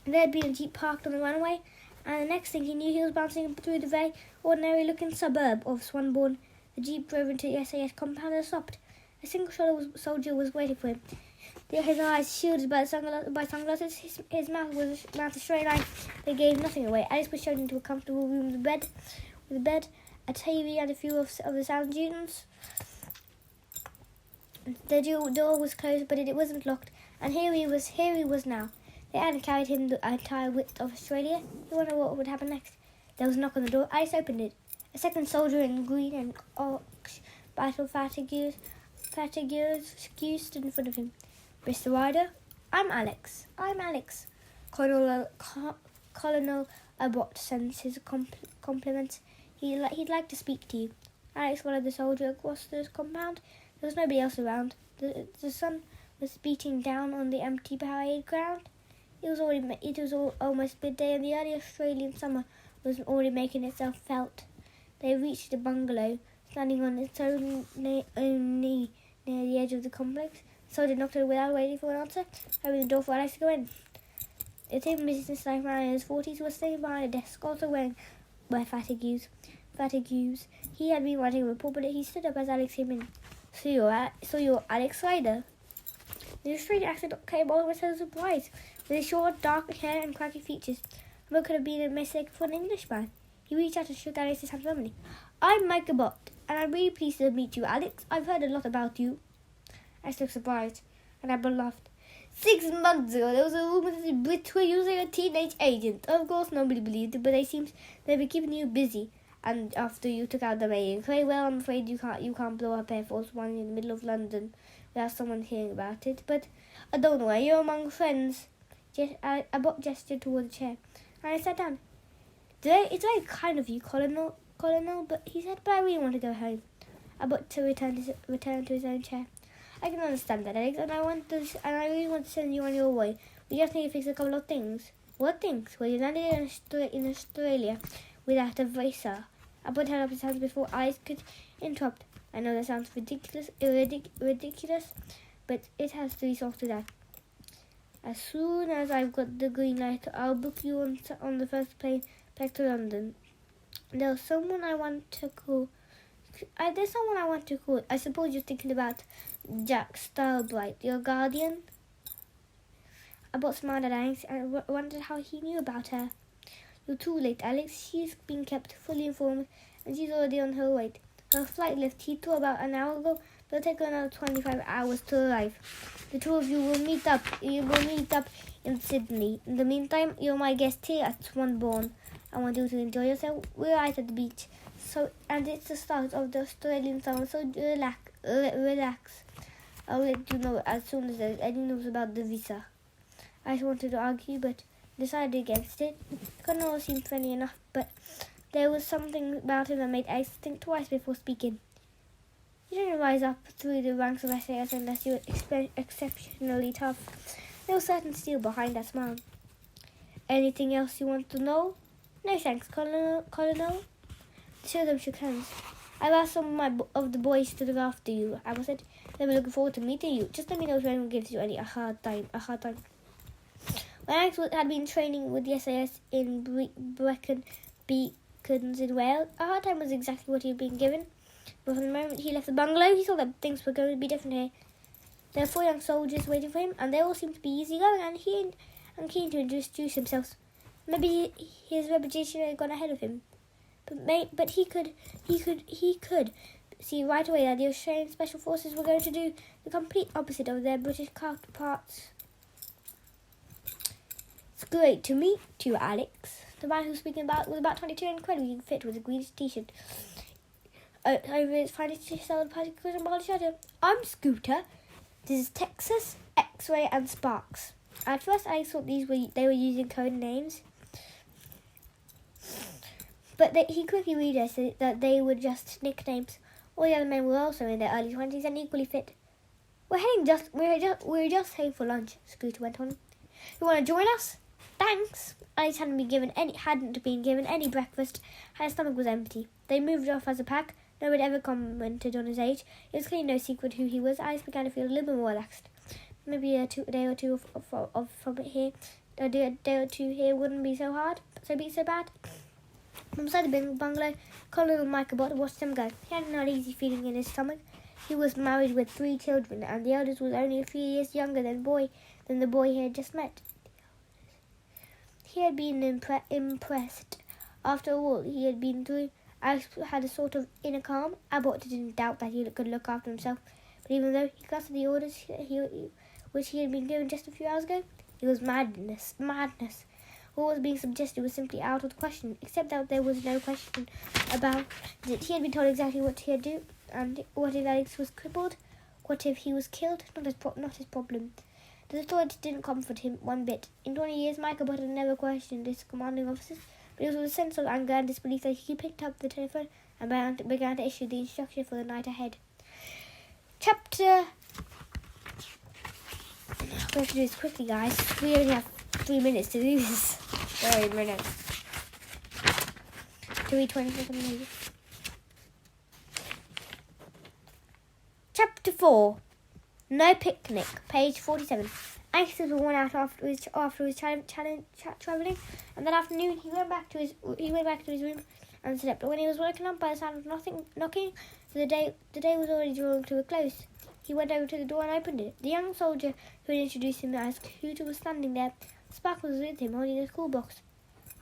[SPEAKER 1] There had been a jeep parked on the runway, and the next thing he knew, he was bouncing through the very ordinary-looking suburb of Swanbourne. The jeep drove into the SAS compound and stopped. A single soldier was waiting for him. His eyes shielded by sunglasses, his mouth was a straight line that gave nothing away. Alice was shown into a comfortable room with a bed, a TV, and a few of the sound dunes. The door was closed, but it wasn't locked, and here he was now. They hadn't carried him the entire width of Australia. He wondered what would happen next. There was a knock on the door. Alice opened it. A second soldier in green and ox battle fatigues stood in front of him. Mr. Ryder, I'm Alex. Colonel Abbott sends his compliments. He'd like to speak to you. Alex followed the soldier across the compound. There was nobody else around. The sun was beating down on the empty parade ground. It was almost midday, and the early Australian summer was already making itself felt. They reached the bungalow, standing on its own knee near the edge of the complex. The soldier knocked on it without waiting for an answer, opening the door for Alex to go in. The same business-like man in his 40s was sitting behind a desk, also wearing fatigues. He had been writing a report, but he stood up as Alex came in. So you're Alex Ryder. The Australian accent came all with a surprise. With his short, dark hair and craggy features, what could have been a mistake for an Englishman? He reached out and shook Alex's hand warmly. I'm Mike Abbott, and I'm really pleased to meet you, Alex. I've heard a lot about you. Alex looked surprised, and Abbott laughed. 6 months ago, there was a rumor that the Brits were using a teenage agent. Of course, nobody believed it, but it seems they've been keeping you busy. And after you took out the mayor, very well, I'm afraid you can't blow up Air Force One in the middle of London without someone hearing about it. But don't worry, you're among friends. Abbott gestured toward the chair, and I sat down. It's very kind of you, Colonel, but he said, but I really want to go home. Abbott returned to his own chair. I can understand that, Alex, and I really want to send you on your way. We just need to fix a couple of things. What things? Well, you landed in Australia without a visa. Abbott held up his hands before Alice could interrupt. I know that sounds ridiculous, but it has to be sorted out. As soon as I've got the green light, I'll book you on the first plane back to London. There's someone I want to call. I suppose you're thinking about Jack Starbright, your guardian. Abbott smiled at Alex and wondered how he knew about her. You're too late, Alex. She's been kept fully informed, and she's already on her way. Her flight left Heathrow about an hour ago. It'll take her another 25 hours to arrive. The two of you will meet up. In Sydney. In the meantime, you're my guest here at Swanbourne. I want you to enjoy yourself. We're right at the beach, and it's the start of the Australian summer. So relax. I'll let you know as soon as there's any news about the visa. I just wanted to argue, but decided against it. Colonel seemed friendly enough, but there was something about him that made Ace think twice before speaking. You didn't rise up through the ranks of SAS unless you were exceptionally tough. There was certain steel behind that smile. Anything else you want to know? No thanks, Colonel. The two of them shook hands. I've asked some of the boys to look after you, Abel said. They were looking forward to meeting you. Just let me know if anyone gives you a hard time. When Alex had been training with the SAS in Brecon Beacons in Wales, a hard time was exactly what he had been given. But from the moment he left the bungalow, he saw that things were going to be different here. There were 4 young soldiers waiting for him, and they all seemed to be easygoing and keen to introduce themselves. Maybe his reputation had gone ahead of him, but he could see right away that the Australian Special Forces were going to do the complete opposite of their British counterparts. It's great to meet you, Alex. The man who was speaking was about 22 and incredibly fit with a greenish t-shirt. Over his finest sold particles and body shutter. I'm Scooter. This is Texas, X-Ray, and Sparks. At first, I thought they were using code names, but he quickly realized that they were just nicknames. All the other men were also in their early 20s and equally fit. We're just heading for lunch, Scooter went on. You want to join us? Thanks. Alex hadn't been given any breakfast, and his stomach was empty. They moved off as a pack. No one ever commented on his age. It was clearly no secret who he was. Alex began to feel a little bit more relaxed. Maybe a day or two from here. A day or two here wouldn't be so bad. From beside the big bungalow, Colonel Michabot watched them go. He had an uneasy feeling in his stomach. He was married with 3 children, and the eldest was only a few years younger than the boy he had just met. He had been impressed. After all he had been through, Alex had a sort of inner calm. Abbott didn't doubt that he could look after himself, but even though he got the orders which he had been given just a few hours ago, it was madness. What was being suggested was simply out of the question, except that there was no question about it. He had been told exactly what he had to do, and what if Alex was crippled? What if he was killed? Not his problem. The thought didn't comfort him one bit. In 20 years, Michael Butt had never questioned his commanding officers, but it was with a sense of anger and disbelief that he picked up the telephone and began to issue the instruction for the night ahead. Chapter... We have to do this quickly, guys. We only have 3 minutes to do this. 3 minutes. 3:20. Chapter 4. No picnic. Page 47. Alex was worn out after his travelling, and that afternoon he went back to his room and slept. When he was woken up by the sound of knocking, the day was already drawing to a close. He went over to the door and opened it. The young soldier who had introduced him as Scooter was standing there. Spark was with him, holding a school box.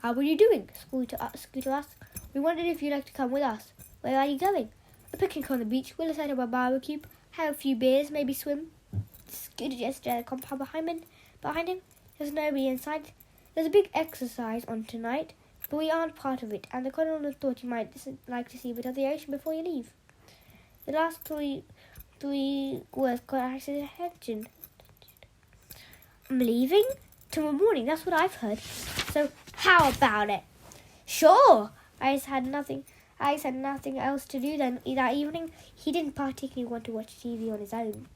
[SPEAKER 1] How are you doing? Scooter asked. We wondered if you'd like to come with us. Where are you going? A picnic on the beach. We'll set up a barbecue, have a few beers, maybe swim. Scooter gestured at a compound behind him. There's nobody inside. There's a big exercise on tonight, but we aren't part of it, and the Colonel thought you might like to see a bit of the ocean before you leave. The last three words got Alex's attention. I'm leaving? Tomorrow morning, that's what I've heard. So, how about it? Sure! Alex had nothing else to do that evening. He didn't particularly want to watch TV on his own.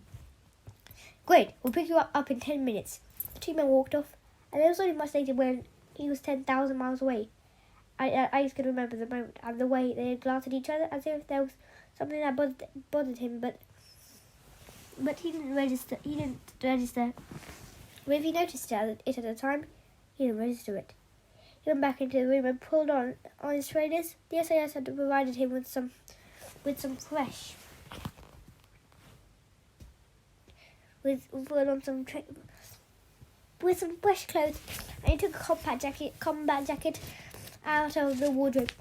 [SPEAKER 1] Great, we'll pick you up in 10 minutes. The 2 men walked off, and it was only much later when he was 10,000 miles away. Alex could remember the moment and the way they had glanced at each other as if there was something that bothered him, but he didn't register. But if he noticed it at the time, he didn't register it. He went back into the room and pulled on his trainers. The SAS had provided him with some fresh clothes, and he took a combat jacket out of the wardrobe.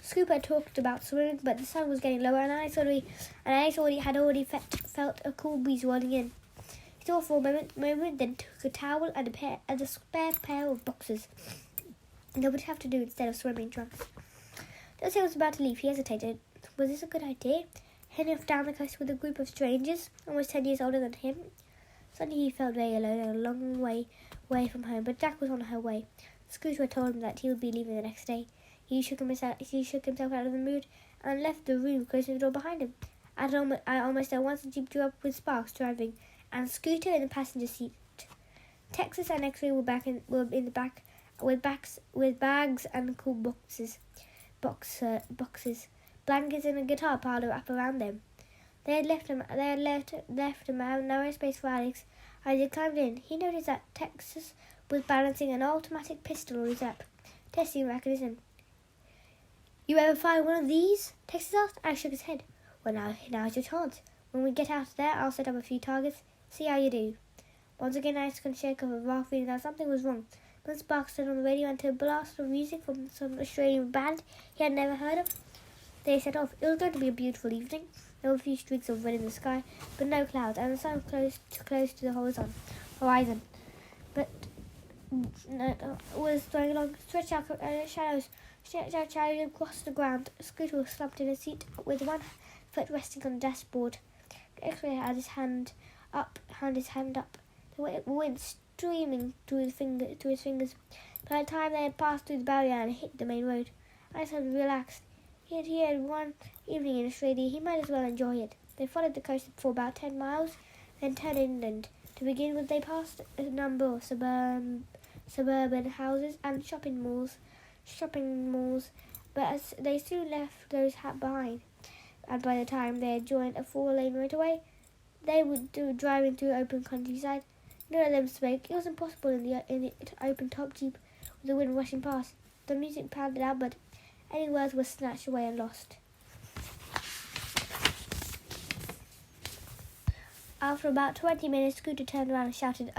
[SPEAKER 1] Scoop had talked about swimming, but the sun was getting lower, and I had already felt a cool breeze rolling in. He thought for a moment, then took a towel and a spare pair of boxers. They would have to do instead of swimming trunks. As he was about to leave, he hesitated. Was this a good idea? Heading off down the coast with a group of strangers, almost 10 years older than him? Suddenly he felt very alone and a long way away from home, but Jack was on her way. Scrooge had told him that he would be leaving the next day. He shook himself out of the mood and left the room, closing the door behind him. Almost at once the jeep drew up with Sparks driving, and Scooter in the passenger seat. Texas and X-Ray were in the back with bags and cool boxes, blankets and a guitar piled up around them. They had left a narrow space for Alex. As he climbed in, he noticed that Texas was balancing an automatic pistol on his lap, testing the mechanism. "You ever fire one of these?" Texas asked. Alex shook his head. "Well, now's your chance. When we get out of there, I'll set up a few targets. See how you do." Once again, Alex couldn't shake off a raw feeling that something was wrong. Then Sparks turned on the radio and to a blast of music from some Australian band he had never heard of. They set off. It was going to be a beautiful evening. There were a few streaks of red in the sky, but no clouds, and the sun was close to the horizon. But was going along, stretched out shadows across the ground. Scooter was slumped in a seat with one foot resting on the dashboard. X-Ray had his hand up, the wind streaming through his fingers. By the time they had passed through the barrier and hit the main road, Alex had relaxed. He had one evening in Australia. He might as well enjoy it. They followed the coast for about 10 miles, then turned inland. To begin with, they passed a number of suburban houses and shopping malls, but as they soon left those behind. And by the time they had joined a 4-lane motorway, they were driving through open countryside. None of them spoke. It was impossible in the open top jeep with the wind rushing past. The music pounded out, but any words were snatched away and lost. After about 20 minutes, Scooter turned around and shouted,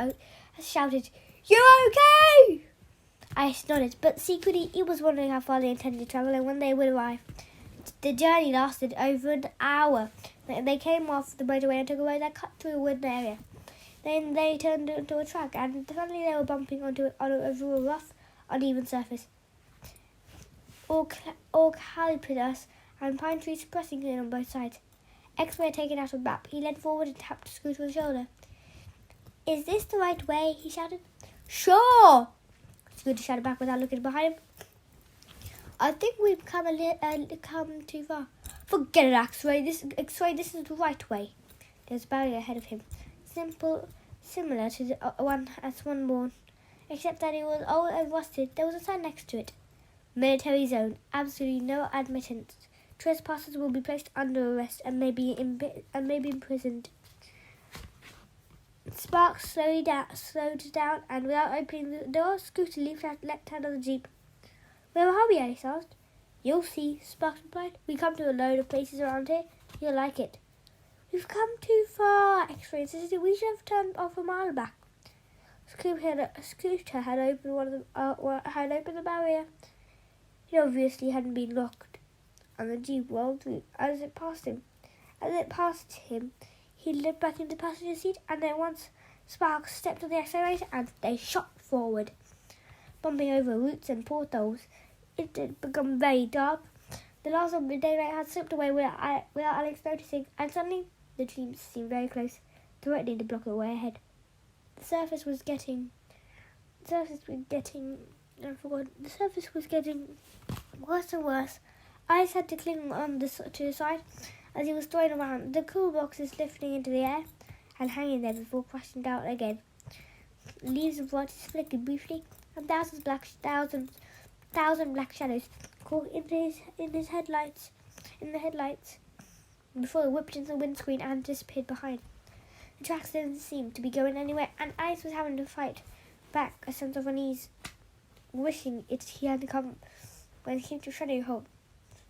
[SPEAKER 1] "You're okay!" I nodded, but secretly he was wondering how far they intended to travel and when they would arrive. The journey lasted over an hour. They came off the motorway and took a road that cut through a wooded area. Then they turned into a track, and suddenly they were bumping over a rough, uneven surface. Eucalyptus and pine trees pressing in on both sides. X-Ray had taken out a map. He leaned forward and tapped Scooter on the shoulder. "Is this the right way?" he shouted. "Sure!" Scooter shouted back without looking behind him. "I think we've come too far." "Forget it, X-Ray. This is the right way." There was a barrier ahead of him, similar to the one at Swanbourne, except that it was old and rusted. There was a sign next to it. "Military zone. Absolutely no admittance. Trespassers will be placed under arrest and may be imprisoned." Sparks slowed down, and without opening the door, Scooter leaped out left hand of the jeep. "Where are we?" Alice asked. "You'll see," Sparks replied. "We come to a load of places around here. You'll like it." "We've come too far," X-Ray insisted. "We should have turned off a mile back." Scooter had opened the barrier. It obviously hadn't been locked, and the jeep rolled through. As it passed him, he leapt back into the passenger seat, and then once Sparks stepped on the accelerator, and they shot forward, bumping over roots and potholes. It had become very dark. The last of the daylight had slipped away without Alex noticing, and suddenly the dreams seemed very close, threatening to block the way ahead. The surface was getting worse and worse. Alex had to cling on to the side as he was thrown around, the cool boxes lifting into the air and hanging there before crashing down again. Leaves of brightness flickered briefly, and thousand black shadows caught in the headlights before they whipped into the windscreen and disappeared behind. The tracks didn't seem to be going anywhere, and Alex was having to fight back a sense of unease, wishing he had come when he came to a shredding halt.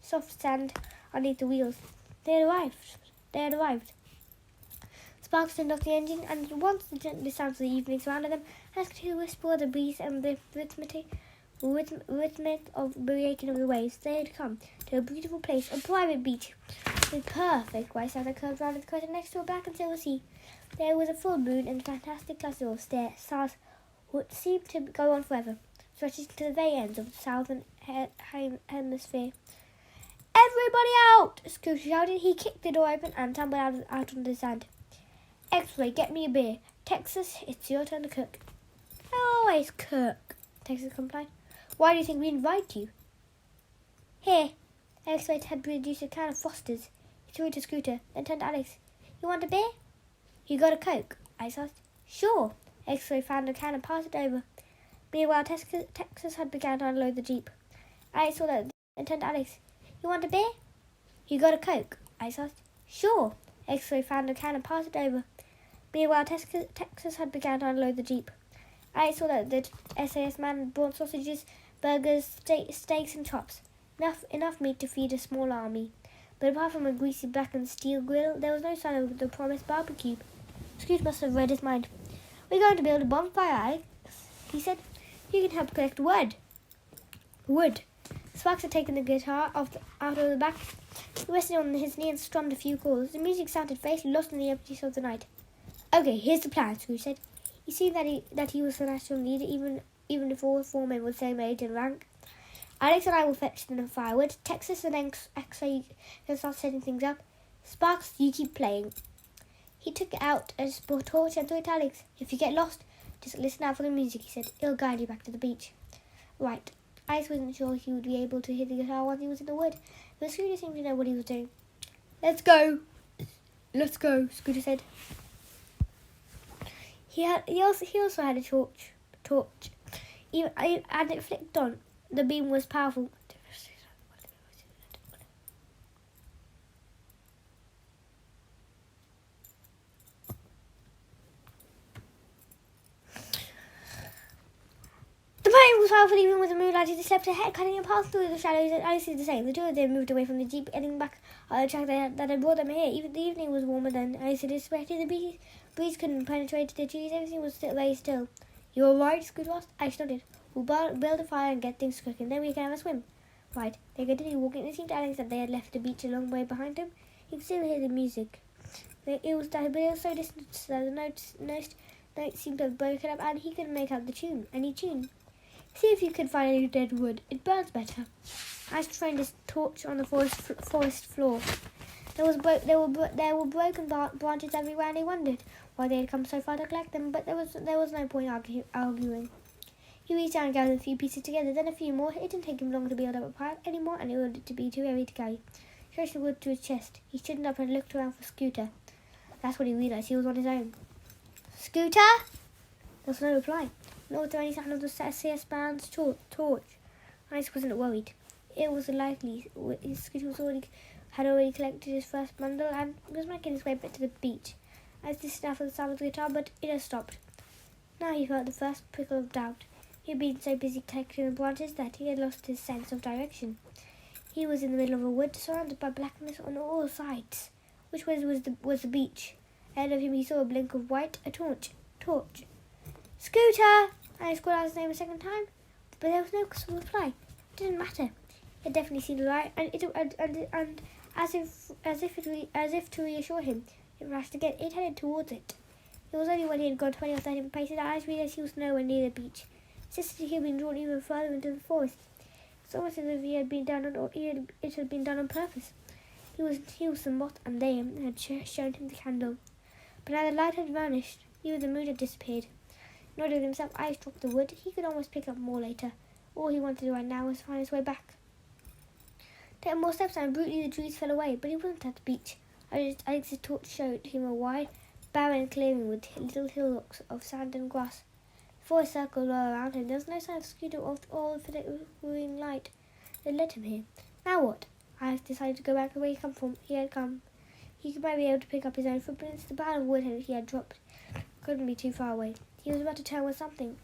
[SPEAKER 1] Soft sand underneath the wheels. They had arrived. Sparks turned off the engine, and once the sounds of the evening surrounded them, asked to whisper of the breeze and the rhythmic of the breaking of the waves. They had come to a beautiful place, a private beach, with perfect white sand that curved round the coast next to a black and silver sea. There was a full moon and a fantastic cluster of stars which seemed to go on forever, stretching to the very ends of the southern hemisphere. "Everybody out!" Scooter shouted. He kicked the door open and tumbled out onto the sand. "X-Ray, get me a beer. Texas, it's your turn to cook. I always cook, Texas complied. Why do you think we invite you? Here, Alex had produced a can of Foster's. He threw it to Scooter, then turned to Alex. You want a beer? You got a Coke? Alex asked. Sure. Alex found a can and passed it over. Meanwhile, Texas had begun to unload the Jeep. Alex saw that and turned to Alex. You want a beer? You got a Coke? Alex asked. Sure. Alex found a can and passed it over. Meanwhile, Texas had begun to unload the Jeep. Alex saw that the SAS man had brought sausages, burgers, steaks and chops. Enough meat to feed a small army. But apart from a greasy blackened steel grill, there was no sign of the promised barbecue. Scrooge must have read his mind. We're going to build a bonfire, Alex, he said. You can help collect wood. Sparks had taken the guitar out of the back. He rested on his knee and strummed a few chords. The music sounded faintly, lost in the emptiness of the night. Okay, here's the plan, Scrooge said. You see that he was the national leader, even if all four men were the same age and rank. Alex and I will fetch the firewood. Texas and X-Ray can start setting things up. Sparks, you keep playing. He took out a torch and threw it to Alex. If you get lost, just listen out for the music, he said. It'll guide you back to the beach. Right. Alex wasn't sure he would be able to hit the guitar once he was in the wood, but Scooter seemed to know what he was doing. Let's go, Scooter said. He also had a torch. And it flicked on. The beam was powerful. The flame was powerful even with the moonlight. He slept ahead, cutting a path through the shadows. Alice did the same. The two of them moved away from the Jeep, heading back on the track that had brought them here. Even the evening was warmer than Alice had expected. The breeze couldn't penetrate the trees. Everything was very still. You all right? Scooter asked. Alice nodded. We'll build a fire and get things cooking, then we can have a swim. Right. They continued walking. It seemed to Alex that they had left the beach a long way behind him. He could still hear the music. But it was so distant that the notes seemed to have broken up, and he couldn't make out the tune. Any tune. See if you could find any dead wood. It burns better. Alex trained his torch on the forest floor. There were broken branches everywhere, and he wondered why they had come so far to collect them. But there was no point arguing. He reached down and gathered a few pieces together, then a few more. It didn't take him long to build up a pile anymore, and it wanted to be too heavy to carry. He stretched the wood to his chest. He stood up and looked around for Scooter. That's when he realised he was on his own. Scooter? There was no reply. Nor was there any sign of the SAS man's torch. Alex wasn't worried. It was likely Scooter had already collected his first bundle and was making his way back to the beach. Alex listened out for the sound of the guitar, but it had stopped. Now he felt the first prickle of doubt. He had been so busy collecting the branches that he had lost his sense of direction. He was in the middle of a wood, surrounded by blackness on all sides. Which way was the beach? Ahead of him he saw a blink of white, a torch. Scooter! I called out his name a second time, but there was no reply. It didn't matter. He had definitely seen the light, and as if to reassure him, it rushed again. It headed towards it. It was only when he had gone 20 or 30 paces that Alex realized he was nowhere near the beach. It's just that he had been drawn even further into the forest. It's almost as if it had been done on purpose. He was the moth, and they had shown him the candle. But now the light had vanished. Even the moon had disappeared. Nodding himself, Alex dropped the wood. He could almost pick up more later. All he wanted to do right now was find his way back. 10 more steps and brutally the trees fell away, but he wasn't at the beach. Alex's torch showed him a wide, barren clearing with little hillocks of sand and grass. The forest circled all around him. There was no sign of Scooter or the flickering light that led him here. Now what? Alex decided to go back the way he had come. He might be able to pick up his own footprints. The pile of wood he had dropped couldn't be too far away. He was about to turn with something.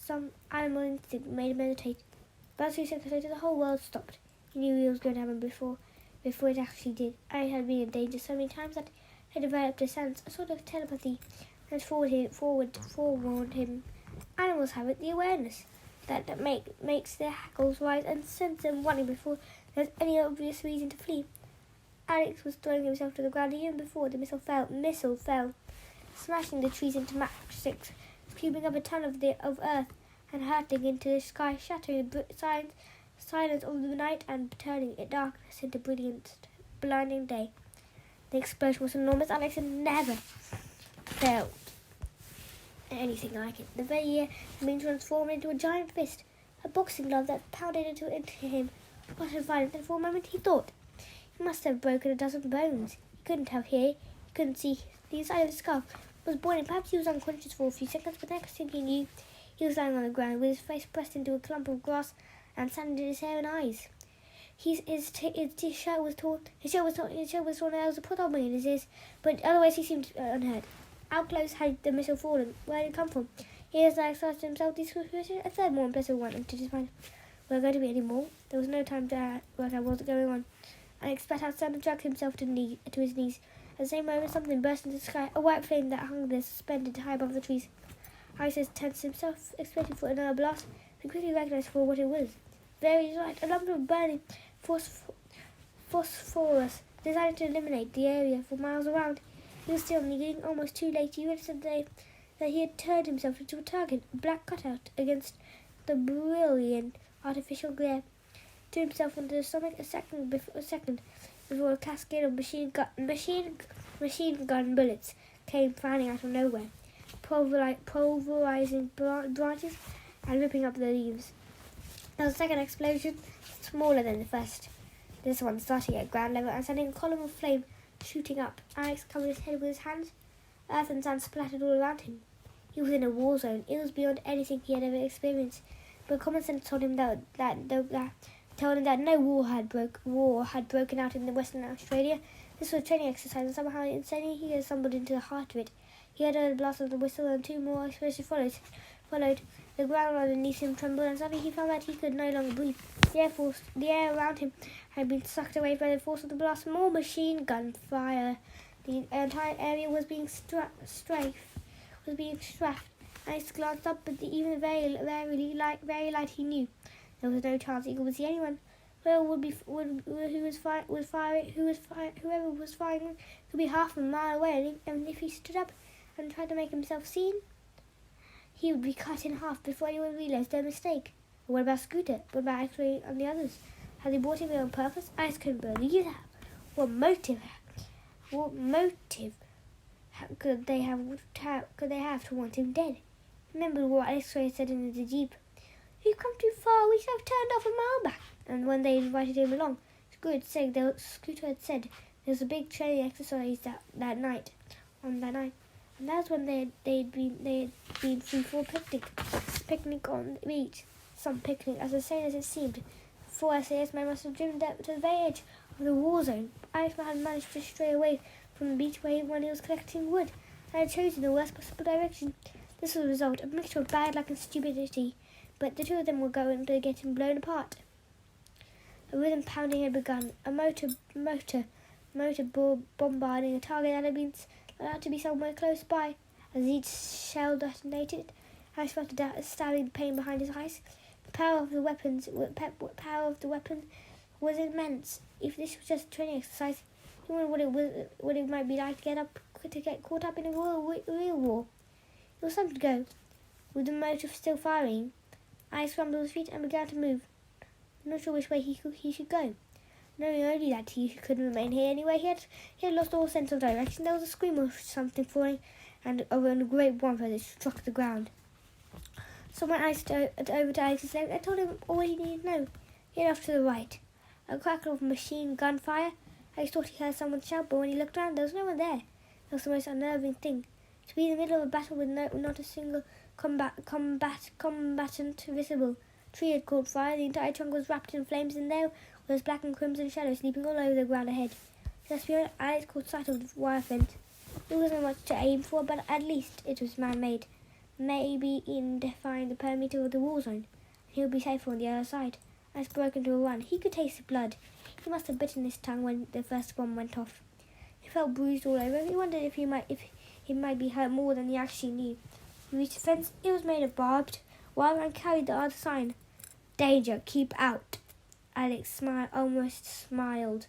[SPEAKER 1] Some animal instinct made him meditate. About 2 seconds later, the whole world stopped. He knew it was going to happen before it actually did. Alex had been in danger so many times that he developed a sense, a sort of telepathy, that forewarned him. Animals have it, the awareness that makes their hackles rise and sends them running before there's any obvious reason to flee. Alex was throwing himself to the ground even before the missile fell, smashing the trees into matchsticks, scooping up a ton of earth and hurtling into the sky, shattering the silence of the night and turning its darkness into brilliant, blinding day. The explosion was enormous. Alex had never felt anything like it. The very year had been transformed into a giant fist, a boxing glove that pounded into him. What a violence! And for a moment he thought he must have broken a dozen bones. He couldn't have hair. He couldn't see. The inside of his skull was boiling. Perhaps he was unconscious for a few seconds, but next thing he knew, he was lying on the ground with his face pressed into a clump of grass and sand in his hair and eyes. His shirt was torn. His shirt was torn. There was a pot in his ears, but otherwise he seemed unhurt. How close had the missile fallen? Where did it come from? He has excited himself. This was a third more impressive one into his mind. Were there going to be any more? There was no time to work out what was going on. An expert outsider dragged himself to his knees. At the same moment, something burst into the sky. A white flame that hung there, suspended high above the trees. Isis tensed himself, expecting for another blast, but quickly recognized for what it was. Very light, a lump of burning phosphorus, designed to illuminate the area for miles around. He was still getting almost too late. He realized that he had turned himself into a target, a black cutout against the brilliant artificial glare. Threw himself into the stomach a second before a cascade of machine gun bullets came flying out of nowhere, pulverizing branches and ripping up the leaves. There was a second explosion, smaller than the first. This one starting at ground level and sending a column of flame shooting up. Alex covered his head with his hands. Earth and sand splattered all around him. He was in a war zone. It was beyond anything he had ever experienced. But common sense told him that no war had broken out in Western Australia. This was a training exercise, and somehow insanely he had stumbled into the heart of it. He heard a blast of the whistle, and two more explosions followed. The ground underneath him trembled, and suddenly he found that he could no longer breathe. The air around him had been sucked away by the force of the blast. More machine gun fire. The entire area was being strafed. Alex glanced up, but even the very light he knew there was no chance he could see anyone. Whoever was firing could be half a mile away, and if he stood up and tried to make himself seen, he would be cut in half before anyone realized their mistake. But what about Scooter? What about X-Ray and the others? Had they brought him here on purpose? I just couldn't believe that. What motive could they have to want him dead? Remember what X-Ray said in the Jeep. You've come too far. We should have turned off a mile back. And when they invited him along, Scooter had said there was a big training exercise that night. And that's when they'd been free for a picnic on the beach. Some picnic, as insane as it seemed. 4 SAS men must have driven to the very edge of the war zone. Irishman had managed to stray away from the beach when he was collecting wood, and had chosen the worst possible direction. This was the result, a mixture of bad luck and stupidity, but the two of them were going to get him blown apart. A rhythm pounding had begun, a motor bombarding a target that had been allowed to be somewhere close by. As each shell detonated, Alex felt a stabbing pain behind his eyes. The power of the weapon was immense. If this was just a training exercise, he wondered what it might be like to get caught up in a real war. It was time to go. With the motor still firing, Alex scrambled to his feet and began to move. Not sure which way he should go. Knowing only that he couldn't remain here anyway, he had lost all sense of direction. There was a scream of something falling, and over a great bonfire that struck the ground. Someone iced over to Alex's leg and told him all he needed to know. He had off to the right. A crackle of machine gun fire. Alex thought he heard someone shout, but when he looked around, there was no one there. That was the most unnerving thing. To be in the middle of a battle with not a single combatant visible. The tree had caught fire. The entire trunk was wrapped in flames, and there was black and crimson shadows sleeping all over the ground ahead. Just beyond, Alex caught sight of the wire fence. It wasn't much to aim for, but at least it was man-made. Maybe in defying the perimeter of the war zone, he would be safer on the other side. Alex broke into a run. He could taste the blood. He must have bitten his tongue when the first bomb went off. He felt bruised all over. He wondered if he might be hurt more than he actually knew. He reached the fence. It was made of barbed wire and carried the other sign. Danger, keep out. Alex almost smiled.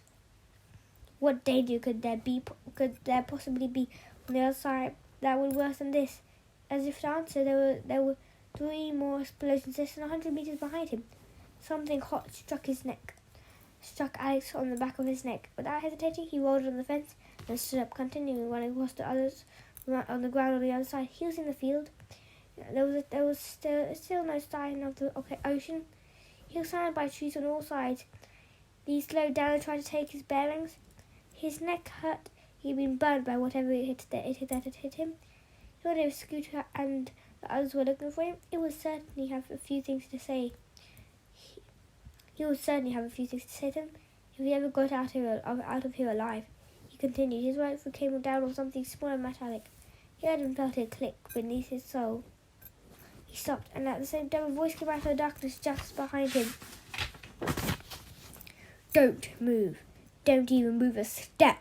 [SPEAKER 1] What danger could there possibly be on the other side that was worse than this? As if to answer, there were 3 more explosions less than 100 meters behind him. Something hot struck Alex on the back of his neck. Without hesitating, he rolled on the fence and stood up, continuing running across the others on the ground on the other side. He was in the field. there was still no sign of the ocean. He was surrounded by trees on all sides. He slowed down and tried to take his bearings. His neck hurt. He'd been burned by whatever it had hit him. He wanted a scooter and the others were looking for him. He would certainly have a few things to say. He would certainly have a few things to say to him if he ever got out of here alive. He continued. His right foot came down on something small and metallic. He heard and felt it click beneath his sole. He stopped, and at the same time a voice came out of the darkness just behind him. Don't move. Don't even move a step.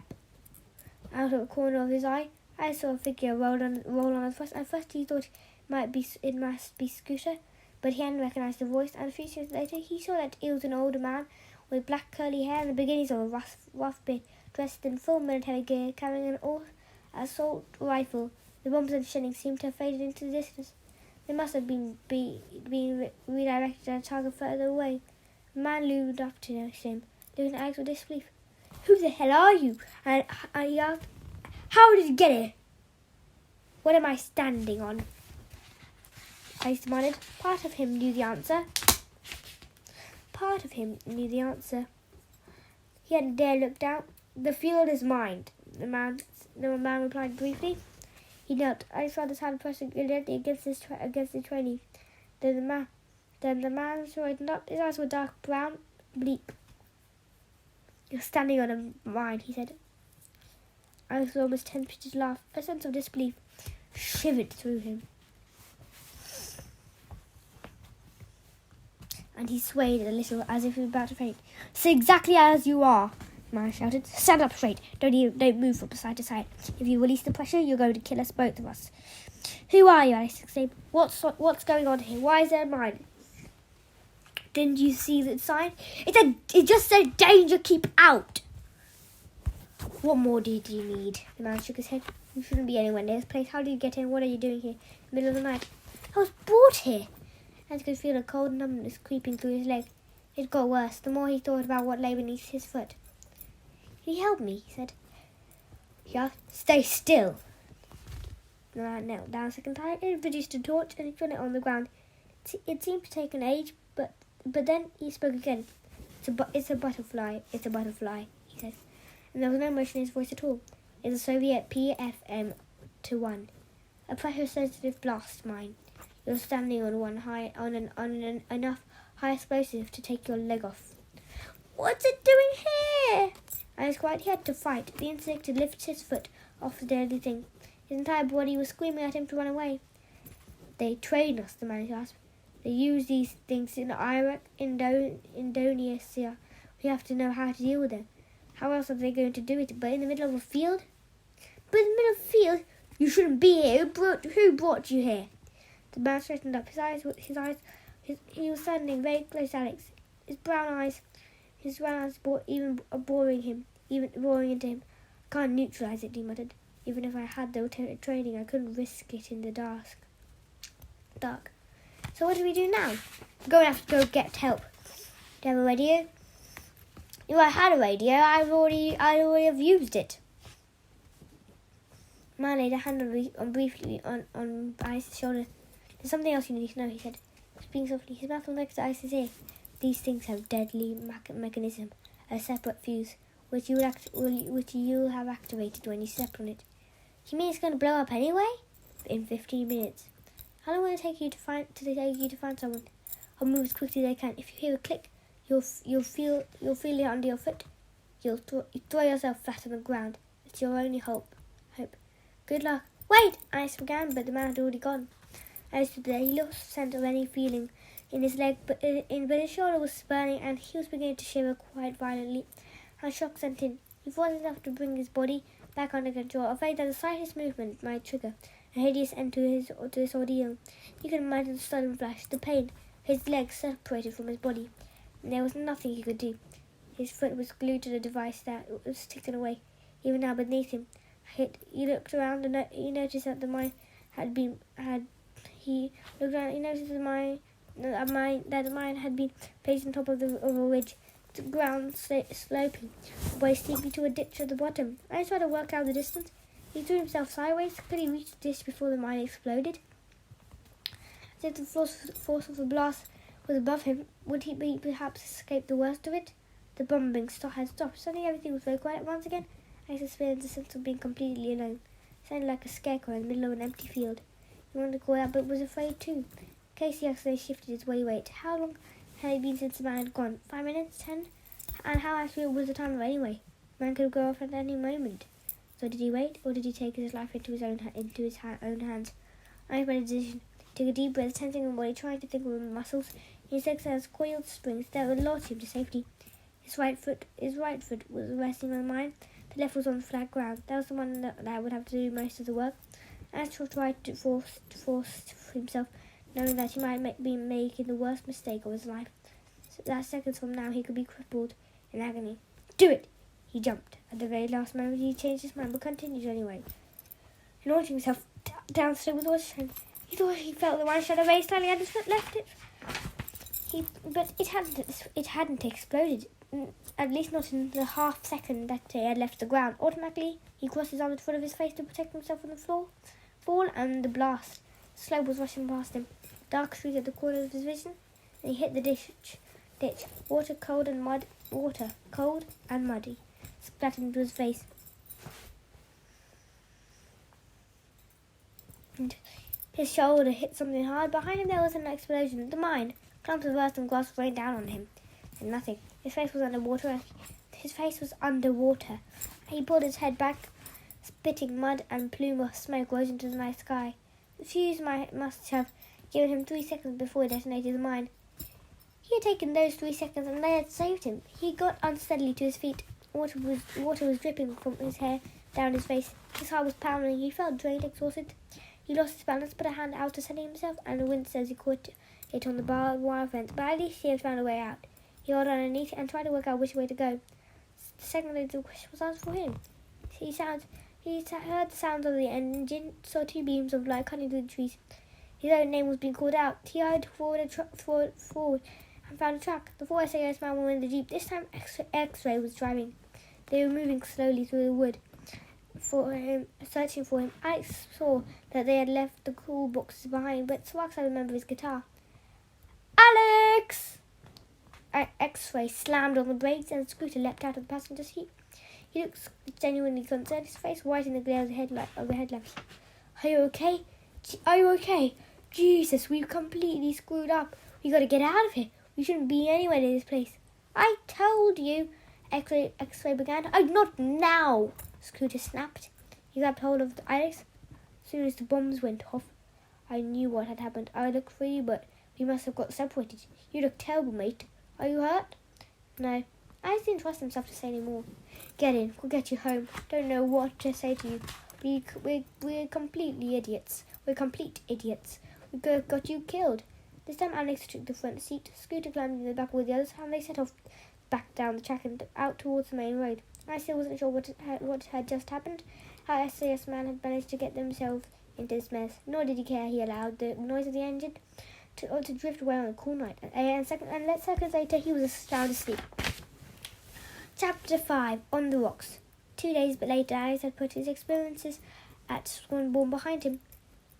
[SPEAKER 1] Out of the corner of his eye, I saw a figure roll on the first. At first he thought it must be Scooter, but he hadn't recognised the voice, and a few seconds later he saw that it was an older man with black curly hair and the beginnings of a rough beard, dressed in full military gear, carrying an assault rifle. The bombs and shelling seemed to have faded into the distance. They must have been redirected at a target further away. The man loomed up to him, looking at Alex with disbelief. Who the hell are you? And he asked, how did you get here? What am I standing on? Alex demanded. Part of him knew the answer. He hadn't dared look down. The field is mine, the man replied briefly. He knelt. Alex felt his hand pressing gently against his training. Then the man straightened up. His eyes were dark brown, bleak. You're standing on a mine, he said. Alex was almost tempted to laugh. A sense of disbelief shivered through him. And he swayed a little as if he was about to faint. Stay exactly as you are, the man shouted. Stand up straight. Don't move from side to side. If you release the pressure, you're going to kill us, both of us. Who are you? Alex exclaimed. What's going on here? Why is there a mine? Didn't you see the sign? It just said danger, keep out. What more did you need? The man shook his head. You shouldn't be anywhere near this place. How did you get here? What are you doing here in the middle of the night? I was brought here. Alex could feel a cold numbness creeping through his leg. It got worse the more he thought about what lay beneath his foot. Can you help me? He said. Yeah, stay still. The man knelt down a second time. He produced a torch and he put it on the ground. It seemed to take an age, but then he spoke again. It's a butterfly. It's a butterfly, he said. And there was no motion in his voice at all. It's a Soviet PFM-1, a pressure-sensitive blast mine. You're standing on enough high explosive to take your leg off. What's it doing here? And it's quiet. He had to fight. The insect had lifted his foot off the deadly thing. His entire body was screaming at him to run away. They train us, the man gasped. They use these things in Iraq, Indonesia. We have to know how to deal with them. How else are they going to do it? But in the middle of a field? But in the middle of a field? You shouldn't be here. Who brought you here? The man straightened up. He was standing very close to Alex. His brown eyes boring into him. I can't neutralize it, he muttered. Even if I had the training, I couldn't risk it in the dark. So what do we do now? We're going to have to go get help. Do you have a radio? If I had a radio, I'd already have used it. The man laid a hand briefly on Ice's shoulder. There's something else you need to know, he said. Speaking softly, his mouth was next to Ice's ear. These things have deadly mechanism, a separate fuse, which you'll have activated when you step on it. You mean it's going to blow up anyway? In 15 minutes. How long will it take you to find someone? I'll move as quickly as I can. If you hear a click, you'll feel it under your foot. You'll throw yourself flat on the ground. It's your only hope. Good luck. Wait! Ice began, but the man had already gone. As stood there, he lost sense of any feeling in his leg, but his shoulder was burning and he was beginning to shiver quite violently. A shock sent in. He forced himself to bring his body back under control, afraid that the slightest movement might trigger a hideous end to this ordeal. He could imagine the sudden flash, the pain, his legs separated from his body. And there was nothing he could do. His foot was glued to the device that was ticking away, even now beneath him. He looked around and he noticed that the mine had been placed on top of a ridge, the ground sloping, away steeply to a ditch at the bottom. I tried to work out the distance. He threw himself sideways. Could he reach the ditch before the mine exploded? As if the force of the blast was above him, would he perhaps escape the worst of it? The bombing had stopped. Suddenly everything was very quiet once again. Alex experienced a sense of being completely alone. It sounded like a scarecrow in the middle of an empty field. He wanted to call out, but was afraid too. Casey accidentally shifted his weight. How long had it been since the man had gone? 5 minutes? 10? And how accurate was the timer anyway? The man could go off at any moment. So did he wait, or did he take his life into his own hands? I made a decision. He took a deep breath, tensing his body, trying to think with his muscles. His legs had coiled springs that would launch him to safety. His right foot was resting on mine. The left was on flat ground. That was the one that would have to do most of the work. Astro tried to force himself, knowing that he might be making the worst mistake of his life. So that seconds from now he could be crippled in agony. Do it! He jumped. At the very last moment he changed his mind, but continued anyway. Launching himself down slow with all his strength, he thought he felt the one shadow very slightly at his foot left it. But it hadn't exploded. At least not in the half second that he had left the ground. Automatically, he crossed his arm in front of his face to protect himself from the fall and the blast. Slope was rushing past him. Dark streak at the corner of his vision, and he hit the ditch. Water cold and muddy, splattered into his face. And his shoulder hit something hard. Behind him there was an explosion. The mine. Clumps of earth and grass rained down on him. And nothing. His face was underwater. He pulled his head back. Spitting mud and plume of smoke rose into the night sky. The fuse must have given him 3 seconds before he detonated the mine. He had taken those 3 seconds and they had saved him. He got unsteadily to his feet. Water was dripping from his hair down his face. His heart was pounding. He felt drained, exhausted. He lost his balance, put a hand out to steady himself, and the wind says he caught it on the barbed wire fence. But at least he had found a way out. He held on underneath and tried to work out which way to go. The second the question was answered for him. He heard the sounds of the engine, saw 2 beams of light cutting through the trees. His own name was being called out. He hurried forward and found a track. The 4 SAS man were in the jeep. This time X-Ray was driving. They were moving slowly through the wood, searching for him. Alex saw that they had left the cool boxes behind, but Sparks had remembered his guitar. Alex! X-Ray slammed on the brakes and the scooter leapt out of the passenger seat. He looked genuinely concerned, his face white in the glare of the headlamps. Are you okay? Jesus, we've completely screwed up. We got to get out of here. We shouldn't be anywhere near this place. I told you, X-Ray began. Oh, not now, Scooter snapped. He grabbed hold of Alex. As soon as the bombs went off, I knew what had happened. I looked for you, but we must have got separated. You look terrible, mate. Are you hurt? No. Alex didn't trust himself to say any more. Get in. We'll get you home. Don't know what to say to you. We're completely idiots. We're complete idiots. We got you killed. This time Alex took the front seat. Scooter climbed in the back with the others, and they set off back down the track and out towards the main road. I still wasn't sure what had just happened. How SAS man had managed to get themselves into this mess. Nor did he care. He allowed the noise of the engine to drift away on a cool night. And seconds later, he was sound asleep. Chapter 5. On the Rocks. 2 days later, Alex had put his experiences at Swanbourne behind him.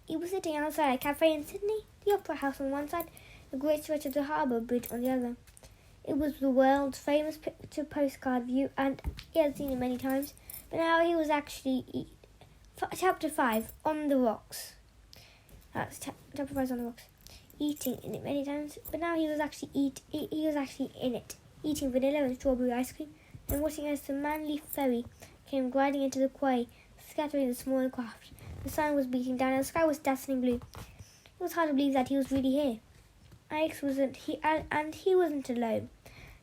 [SPEAKER 1] He was sitting outside a cafe in Sydney, the Opera House on one side, the great stretch of the harbour bridge on the other. It was the world's famous picture postcard view, and he had seen it many times, but now he was actually... Chapter 5. On the Rocks. That's Chapter 5 on the Rocks. Eating in it many times, but now he was actually in it, eating vanilla and strawberry ice cream, and watching as the manly ferry came gliding into the quay, scattering the smaller craft. The sun was beating down and the sky was dazzling blue. It was hard to believe that he was really here. Alex wasn't alone.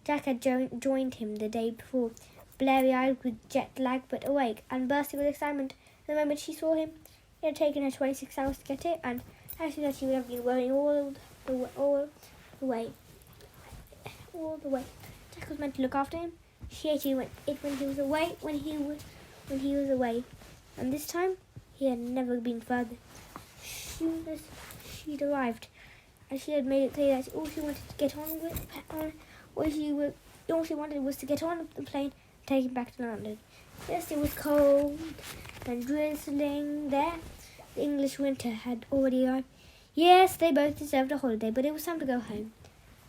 [SPEAKER 1] Jack had joined him the day before, blurry-eyed with jet lag but awake and bursting with excitement. The moment she saw him, it had taken her 26 hours to get here, and actually that she would have been worrying all the way. Jack was meant to look after him. She hated it when he was away, and this time he had never been further. As soon as she'd arrived, and she had made it clear that all she wanted was to get on the plane and take him back to London. Yes, it was cold and drizzling there. The English winter had already arrived. Yes, they both deserved a holiday, but it was time to go home.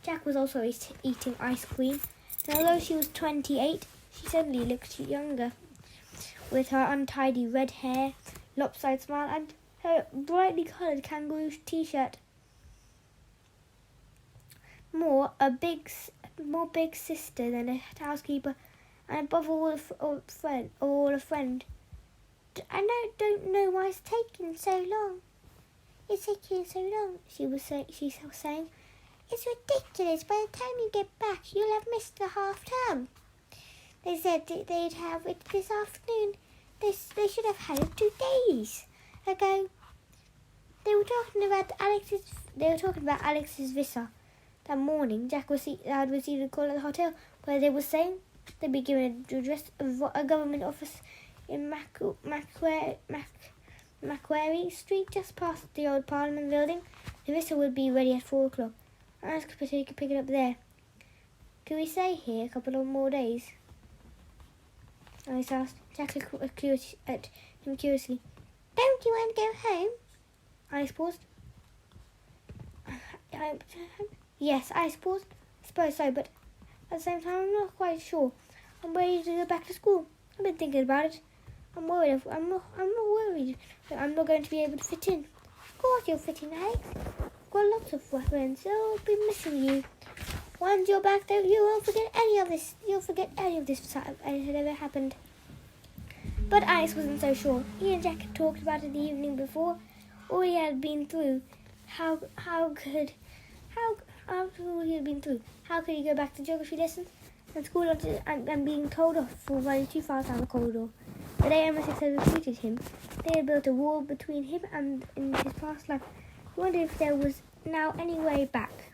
[SPEAKER 1] Jack was also eating ice cream, and although she was 28, she suddenly looked younger, with her untidy red hair, lopsided smile, and her brightly coloured kangaroo t-shirt. More big sister than a housekeeper, and above all a friend. I don't know why it's taking so long. It's taking so long, she was saying. It's ridiculous. By the time you get back, you'll have missed the half term. They said they'd have it this afternoon. They should have had it 2 days ago. They were talking about Alex's visa. That morning, Jack had received a call at the hotel where they were saying they'd be given an address of a government office in Macquarie Street, just past the old Parliament building. The visa would be ready at 4 o'clock. I asked if he could pick it up there. Could we stay here a couple of more days? Alice asked. Jack looked at him curiously. Don't you want to go home? Alice paused. Yes, I suppose so, but at the same time, I'm not quite sure. I'm ready to go back to school. I've been thinking about it. I'm worried. I'm not worried that I'm not going to be able to fit in. Of course you'll fit in, Alex. I've got lots of friends. They'll be missing you. Once you're back, though, you won't forget any of this. You'll forget any of this had ever happened. But Alex wasn't so sure. He and Jack had talked about it the evening before. All he had been through. After all he had been through, how could he go back to geography lessons and school and being told off for running too fast down the corridor? The day MSX had recruited him, they had built a wall between him and in his past life. He wondered if there was now any way back.